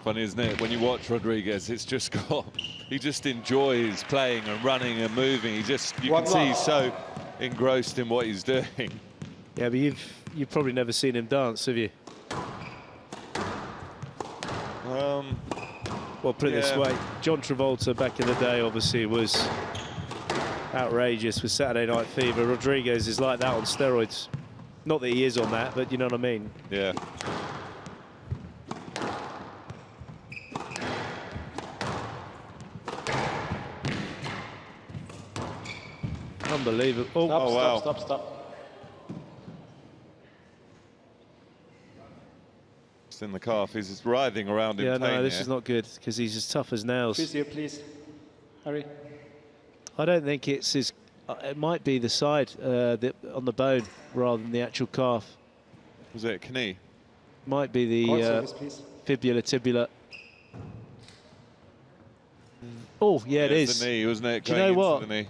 Funny, isn't it? When you watch Rodriguez, it's just got, he just enjoys playing and running and moving. You can see he's so engrossed in what he's doing. Yeah, but you've probably never seen him dance, have you? Well, put it this way, John Travolta back in the day obviously was outrageous with Saturday Night Fever. Rodriguez is like that on steroids. Not that he is on that, but you know what I mean. Yeah. Unbelievable. Oh, wow. Stop. It's in the calf. He's just writhing around in pain. Yeah, no, this is not good because he's as tough as nails. Physio, please. Hurry. I don't think it's his. It might be the side on the bone rather than the actual calf. Was it a knee? Might be the fibula tibula. Oh, yeah, it is. The knee, wasn't it? Do you know what? The knee.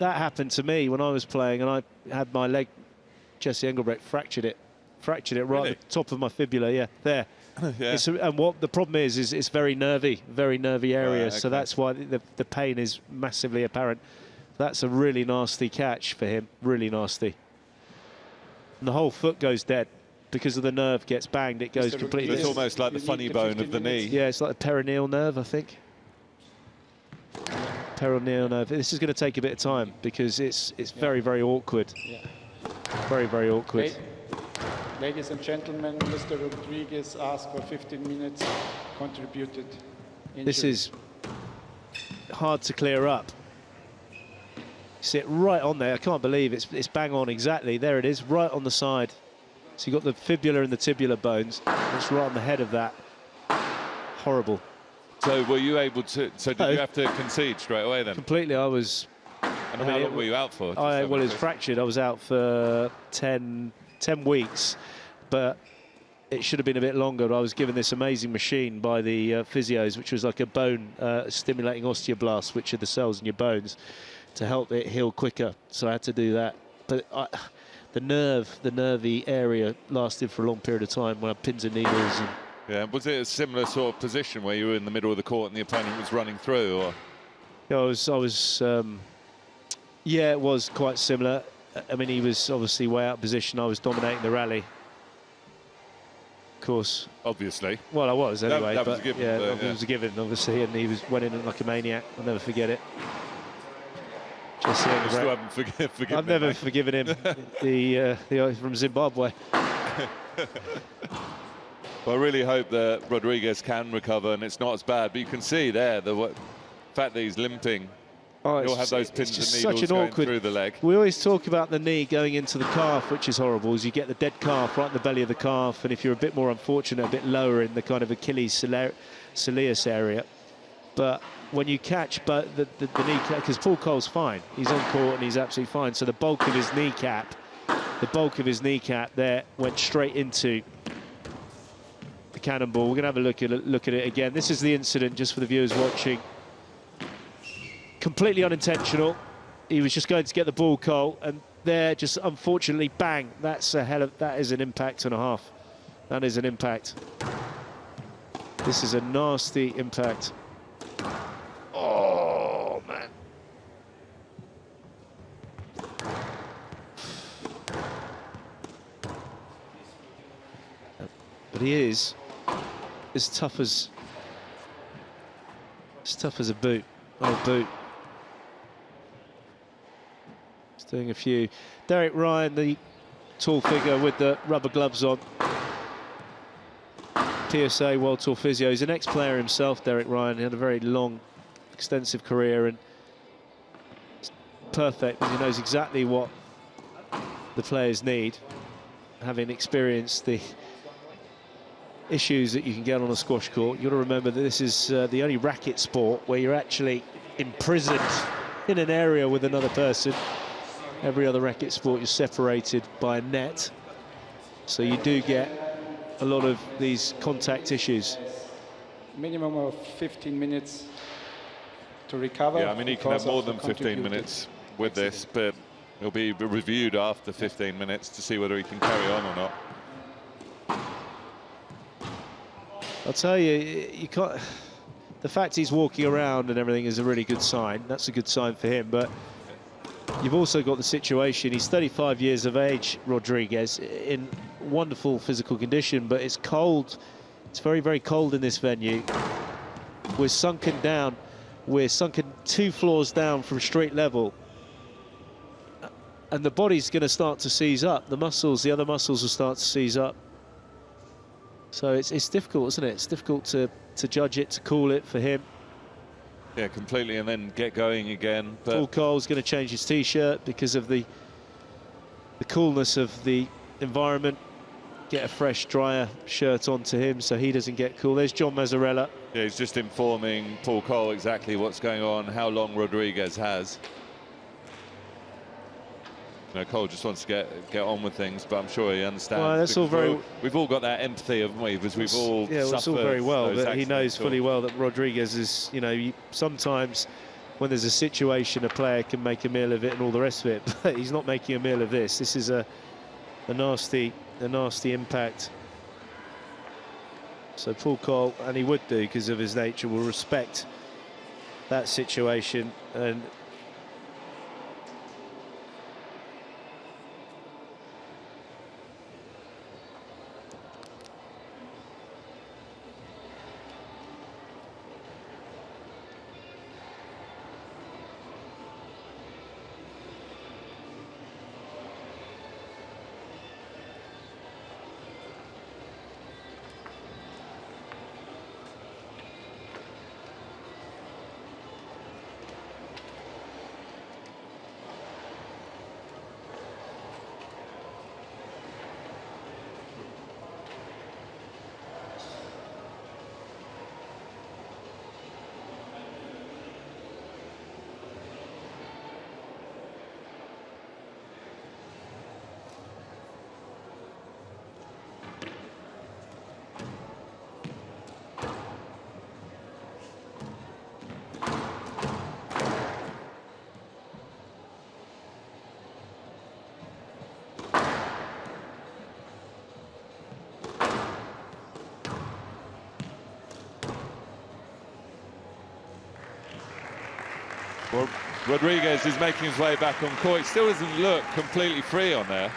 That happened to me when I was playing, and I had my leg Jesse Engelbrecht fractured it right Really? at the top of my fibula. Yeah, there. Yeah. And what the problem is it's very nervy area. Right, So okay. that's why the pain is massively apparent. That's a really nasty catch for him, really nasty. And the whole foot goes dead because of the nerve gets banged. It goes completely. It's almost like the funny bone of the knee. Yeah, it's like the peroneal nerve, I think. Peroneal nerve. This is going to take a bit of time because it's very, very awkward. Yeah. Very, very awkward. Ladies and gentlemen, Mr. Rodriguez asked for 15 minutes, contributed injury. This is hard to clear up. Sit right on there. I can't believe it's bang on exactly. There it is, right on the side. So you've got the fibula and the tibular bones. It's right on the head of that. Horrible. So were you able to, did you have to concede straight away then? Completely, I was... And how long were you out for? Well, it's fractured. I was out for 10 weeks, but it should have been a bit longer. But I was given this amazing machine by the physios, which was like a bone stimulating osteoblast, which are the cells in your bones, to help it heal quicker. So I had to do that. But the nervy area lasted for a long period of time when I had pins and needles. And yeah, was it a similar sort of position where you were in the middle of the court and the opponent was running through, or? Yeah, yeah, it was quite similar. I mean, he was obviously way out of position. I was dominating the rally. Of course. Obviously. Well, I was anyway. That was a given. Yeah, but, it was a given, obviously, and he went in like a maniac. I'll never forget it. Jesse I still haven't forgiven him. I've never forgiven him. the from Zimbabwe. Well, I really hope that Rodriguez can recover and it's not as bad. But you can see there the fact that he's limping. You'll have those pins and needles going through the leg. We always talk about the knee going into the calf, which is horrible, as you get the dead calf right in the belly of the calf, and if you're a bit more unfortunate, a bit lower in the kind of Achilles soleus area. But when you catch the kneecap, because Paul Coll's fine, he's on court and he's absolutely fine, so the bulk of his kneecap there went straight into the cannonball. We're going to have a look at it again. This is the incident, just for the viewers watching. Completely unintentional. He was just going to get the ball, Coll, and there, just unfortunately, bang. That is an impact and a half. That is an impact. This is a nasty impact. Oh man. But he is as tough as a boot. Old boot. Doing a few. Derek Ryan, the tall figure with the rubber gloves on. PSA World Tour physio. He's an ex-player himself, Derek Ryan. He had a very long, extensive career, and it's perfect. And he knows exactly what the players need, having experienced the issues that you can get on a squash court. You've got to remember that this is the only racket sport where you're actually imprisoned in an area with another person. Every other racket sport, you're separated by a net. So you do get a lot of these contact issues. Minimum of 15 minutes to recover. Yeah, I mean, he can have more than 15 minutes with this, but he'll be reviewed after 15 minutes to see whether he can carry on or not. I'll tell you, you can't... The fact he's walking around and everything is a really good sign. That's a good sign for him, but you've also got the situation. He's 35 years of age, Rodriguez, in wonderful physical condition, but it's cold. It's very, very cold in this venue. We're sunken down. We're sunken 2 floors down from street level. And the body's going to start to seize up. The muscles, the other muscles will start to seize up. So it's difficult, isn't it? It's difficult to judge it, to call it for him. Yeah, completely, and then get going again. But Paul Coll's going to change his T-shirt because of the coolness of the environment. Get a fresh, drier shirt onto him so he doesn't get cool. There's John Mazzarella. yeah, he's just informing Paul Coll exactly what's going on, how long Rodriguez has. You know, Coll just wants to get on with things, but I'm sure he understands. Well, that's all very... We've all got that empathy, haven't we? Because we've all yeah, well, it's all very well, but he knows fully well that Rodriguez is, you know, sometimes when there's a situation, a player can make a meal of it and all the rest of it, but he's not making a meal of this. This is a the nasty impact. So Paul Coll, and he would do because of his nature, will respect that situation. And well, Rodriguez is making his way back on court. He still doesn't look completely free on there.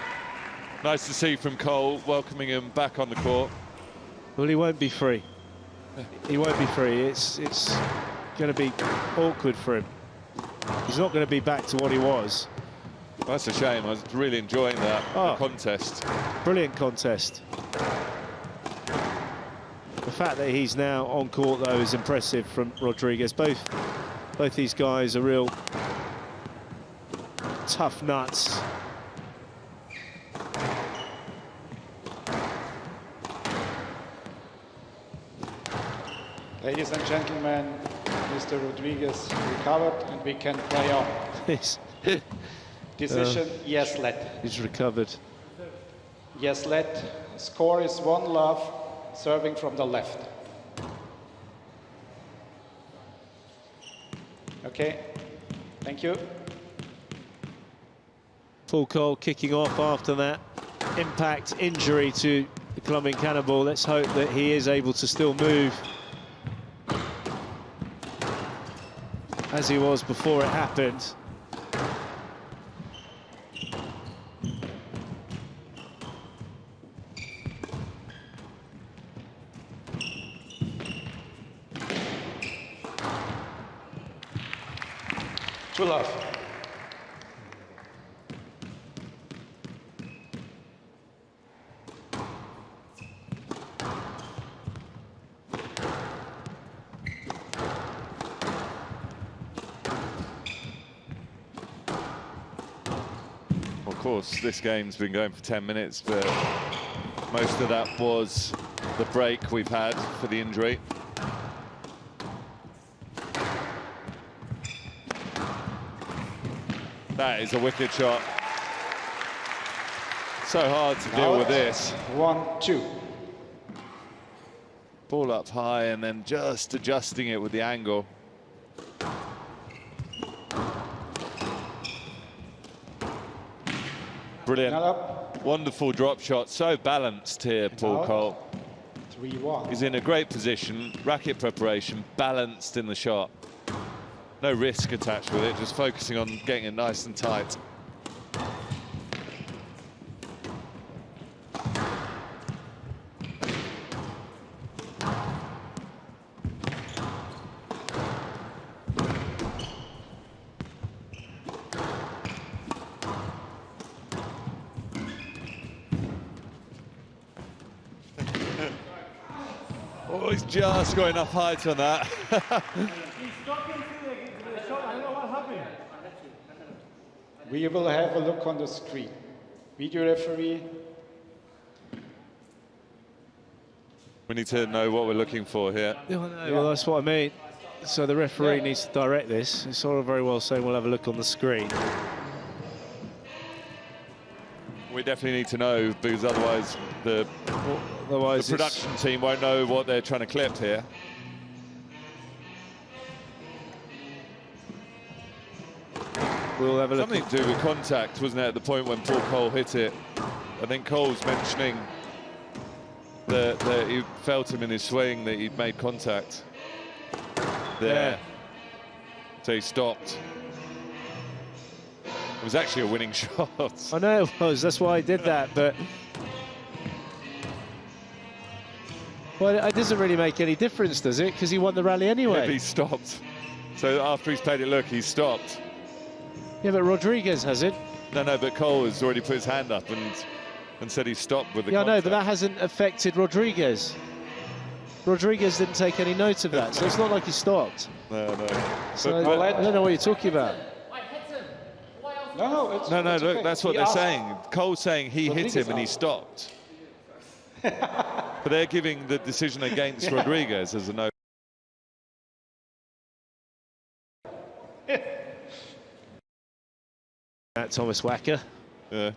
Nice to see from Coll, welcoming him back on the court. well, he won't be free. He won't be free. It's going to be awkward for him. He's not going to be back to what he was. That's a shame. I was really enjoying that contest. Brilliant contest. The fact that he's now on court, though, is impressive from Rodriguez. Both these guys are real tough nuts. Ladies and gentlemen, Mr. Rodriguez recovered and we can play on. Decision, yes, let. He's recovered. Yes, let. Score is 1-love, serving from the left. Okay, thank you. Paul Coll kicking off after that impact injury to the Colombian Cannonball. Let's hope that he is able to still move as he was before it happened. To love. Of course, this game's been going for 10 minutes, but most of that was the break we've had for the injury. That is a wicked shot. So hard to deal with this. 1-2. Ball up high and then just adjusting it with the angle. Brilliant. Wonderful drop shot. So balanced here, Paul Coll. 3-1. He's in a great position, racket preparation, balanced in the shot. No risk attached with it, just focusing on getting it nice and tight. Oh, he's just got enough height on that. We will have a look on the screen. Video referee. We need to know what we're looking for here. Yeah, well, that's what I mean. So the referee needs to direct this. It's all very well saying we'll have a look on the screen. We definitely need to know, because otherwise the production team won't know what they're trying to clip here. We'll have a look. Something to do with contact, wasn't it, at the point when Paul Coll hit it? I think Coll's mentioning that he felt him in his swing, that he'd made contact there. Yeah. So he stopped. It was actually a winning shot. I know it was, that's why I did that, but... Well, it doesn't really make any difference, does it? Because he won the rally anyway. Yeah, but he stopped. So after he's played it, look, he stopped. Yeah, but Rodriguez hasn't. No, but Coll has already put his hand up and said he stopped with the contact. Yeah, I know, but that hasn't affected Rodriguez. Rodriguez didn't take any note of that, so it's not like he stopped. No. So I don't know what you're talking about. No, look, okay. that's what they're saying. Cole's saying he hit him and he stopped. But they're giving the decision against Rodriguez as a no. Thomas Wacker. Yeah.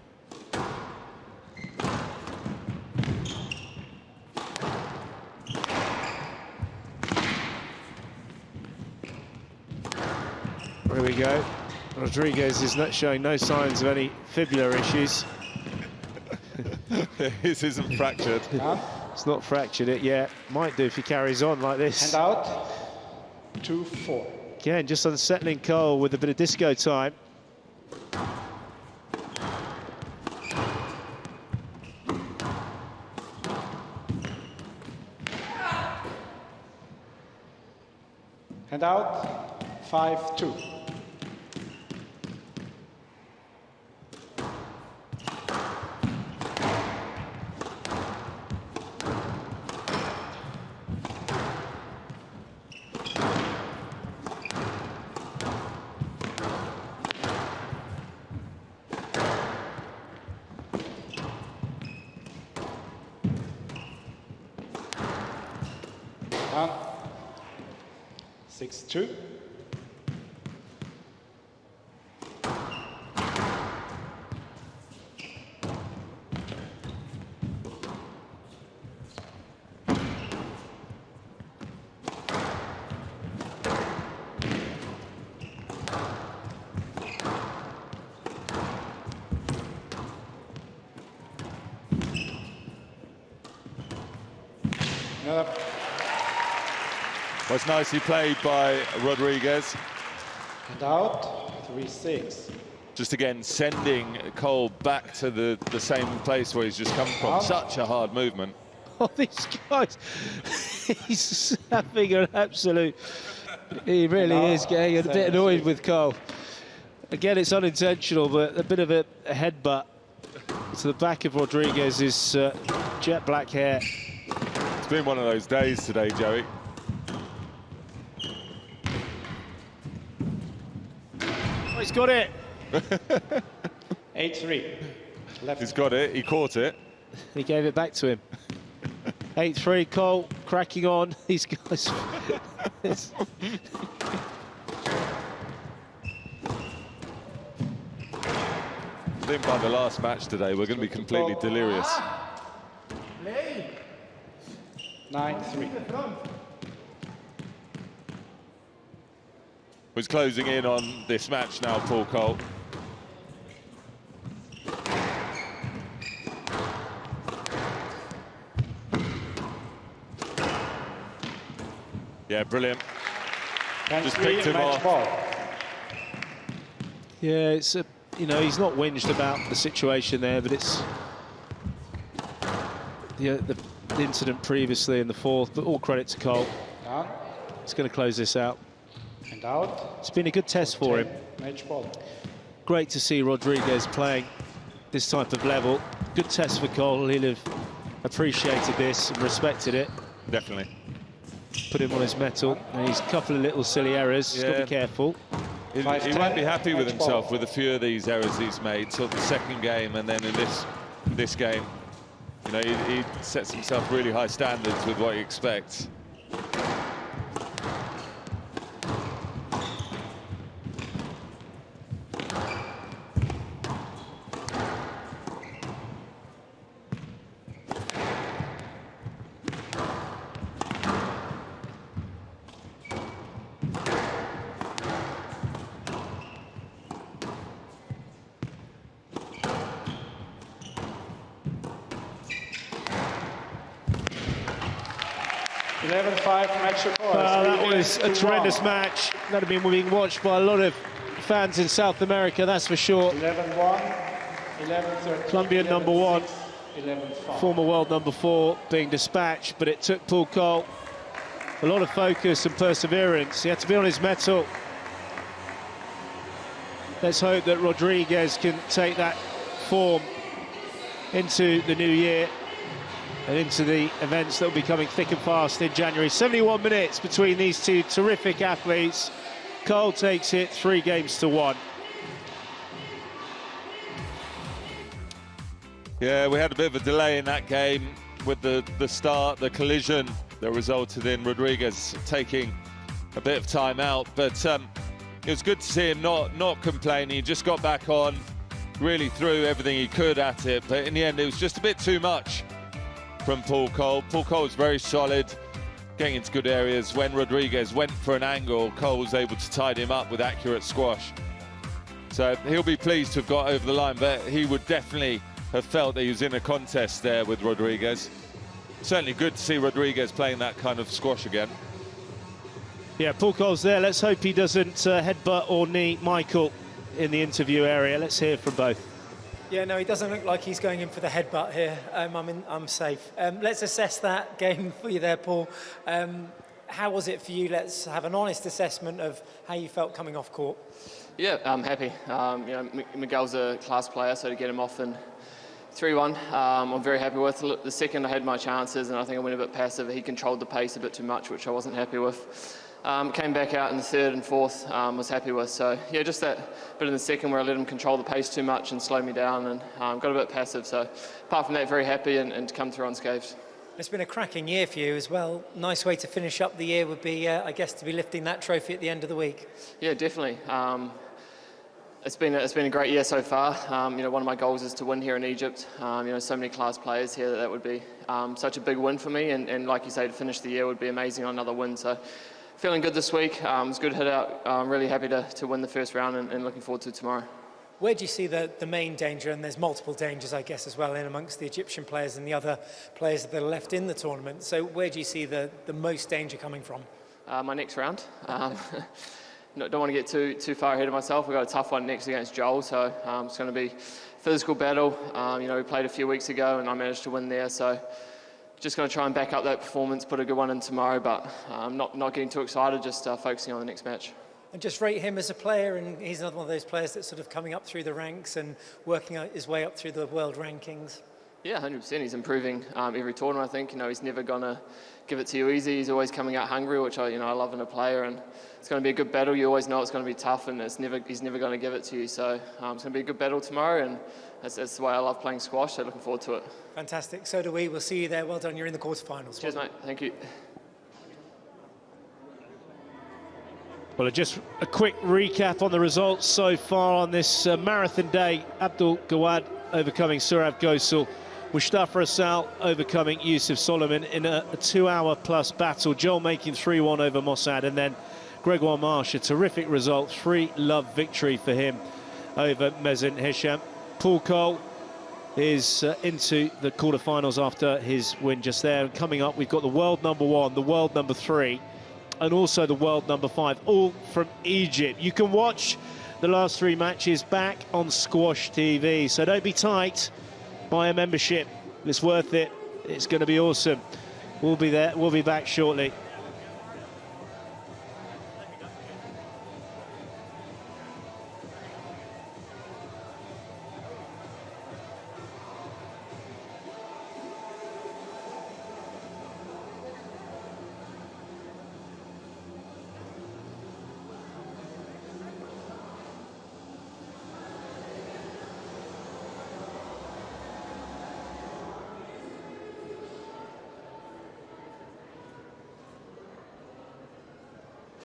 There we go. Rodriguez is not showing no signs of any fibular issues. His isn't fractured. It's not fractured it yet. Might do if he carries on like this. Hand out. 2-4. Again, just unsettling Coll with a bit of disco time. Hand out. 5-2. Down. 6-2. Was nicely played by Rodriguez. And out, 3-6. Just again sending Coll back to the same place where he's just come from. Such a hard movement. Oh, these guys, he's having an absolute... He really is getting a bit annoyed with Coll. Again, it's unintentional, but a bit of a headbutt to the back of Rodriguez's jet black hair. It's been one of those days today, Joey. He's got it. 8-3. He's got it. He caught it. He gave it back to him. 8-3. Coll cracking on. These guys. I think by the last match today, we're going to be completely delirious. 9-3. Who's closing in on this match now, Paul Coll. Yeah, brilliant. Just picked him off. Yeah, it's a, you know, he's not whinged about the situation there, but it's the incident previously in the fourth. But all credit to Coll. He's going to close this out. And out. It's been a good test for him. Match ball. Great to see Rodriguez playing this type of level. Good test for Coll. He'll have appreciated this and respected it. Definitely. Put him on his mettle. And he's a couple of little silly errors. He's got to be careful. He won't be happy with himself with a few of these errors he's made. So the second game and then in this game, you know, he sets himself really high standards with what he expects. 11-5 match report. That was a tremendous match. That had been being watched by a lot of fans in South America, that's for sure. 11-1, 11-13, Colombian number 1, 11-5. former world number 4 being dispatched, but it took Paul Coll a lot of focus and perseverance. He had to be on his mettle. Let's hope that Rodriguez can take that form into the new year and into the events that will be coming thick and fast in January. 71 minutes between these two terrific athletes. Coll takes it 3-1. Yeah, we had a bit of a delay in that game with the start, the collision that resulted in Rodriguez taking a bit of time out. But it was good to see him not complaining. He just got back on, really threw everything he could at it. But in the end, it was just a bit too much from Paul Coll. Paul Coll was very solid, getting into good areas. When Rodriguez went for an angle, Coll was able to tide him up with accurate squash. So he'll be pleased to have got over the line, but he would definitely have felt that he was in a contest there with Rodriguez. Certainly good to see Rodriguez playing that kind of squash again. Yeah, Paul Coll's there. Let's hope he doesn't headbutt or knee Michael in the interview area. Let's hear from both. Yeah, no, he doesn't look like he's going in for the headbutt here. I'm safe. Let's assess that game for you there, Paul. How was it for you? Let's have an honest assessment of how you felt coming off court. Yeah, I'm happy. You know, Miguel's a class player, so to get him off in 3-1, I'm very happy with. The second I had my chances, and I think I went a bit passive. He controlled the pace a bit too much, which I wasn't happy with. Came back out in the third and fourth, was happy with. So yeah, just that bit in the second where I let him control the pace too much and slow me down, and got a bit passive. So apart from that, very happy and to come through unscathed. It's been a cracking year for you as well. Nice way to finish up the year would be, I guess, to be lifting that trophy at the end of the week. Yeah, definitely. It's been a great year so far. You know, one of my goals is to win here in Egypt. You know, so many class players here that would be such a big win for me. And like you say, to finish the year would be amazing on another win. So feeling good this week. It's a good hit out. I'm really happy to win the first round and looking forward to tomorrow. Where do you see the main danger? And there's multiple dangers, I guess, as well, in amongst the Egyptian players and the other players that are left in the tournament. So where do you see the most danger coming from? My next round. Don't want to get too far ahead of myself. We've got a tough one next against Joel, so it's going to be physical battle. You know, we played a few weeks ago and I managed to win there, so just going to try and back up that performance, put a good one in tomorrow, but not getting too excited, just focusing on the next match. And just rate him as a player, and he's another one of those players that's sort of coming up through the ranks and working his way up through the world rankings. Yeah, 100%. He's improving every tournament, I think. You know, he's never going to give it to you easy. He's always coming out hungry, which I love in a player, and it's going to be a good battle. You always know it's going to be tough, and he's never going to give it to you. So it's going to be a good battle tomorrow, and that's the way I love playing squash, so looking forward to it. Fantastic. So do we. We'll see you there. Well done. You're in the quarterfinals. Cheers, mate. Thank you. Well, just a quick recap on the results so far on this marathon day. Abdul Gawad overcoming Sourav Ghosal. Mustafa Asal overcoming Yusuf Solomon in a 2-hour-plus battle. Joel making 3-1 over Mossad, and then Gregoire Marsh, a terrific result, 3-love victory for him over Mezen Hisham. Paul Coll is into the quarterfinals after his win just there. And coming up, we've got the world number 1, the world number 3, and also the world number 5, all from Egypt. You can watch the last 3 matches back on Squash TV, so don't be tight. Buy a membership. It's worth it. It's going to be awesome. We'll be there. We'll be back shortly.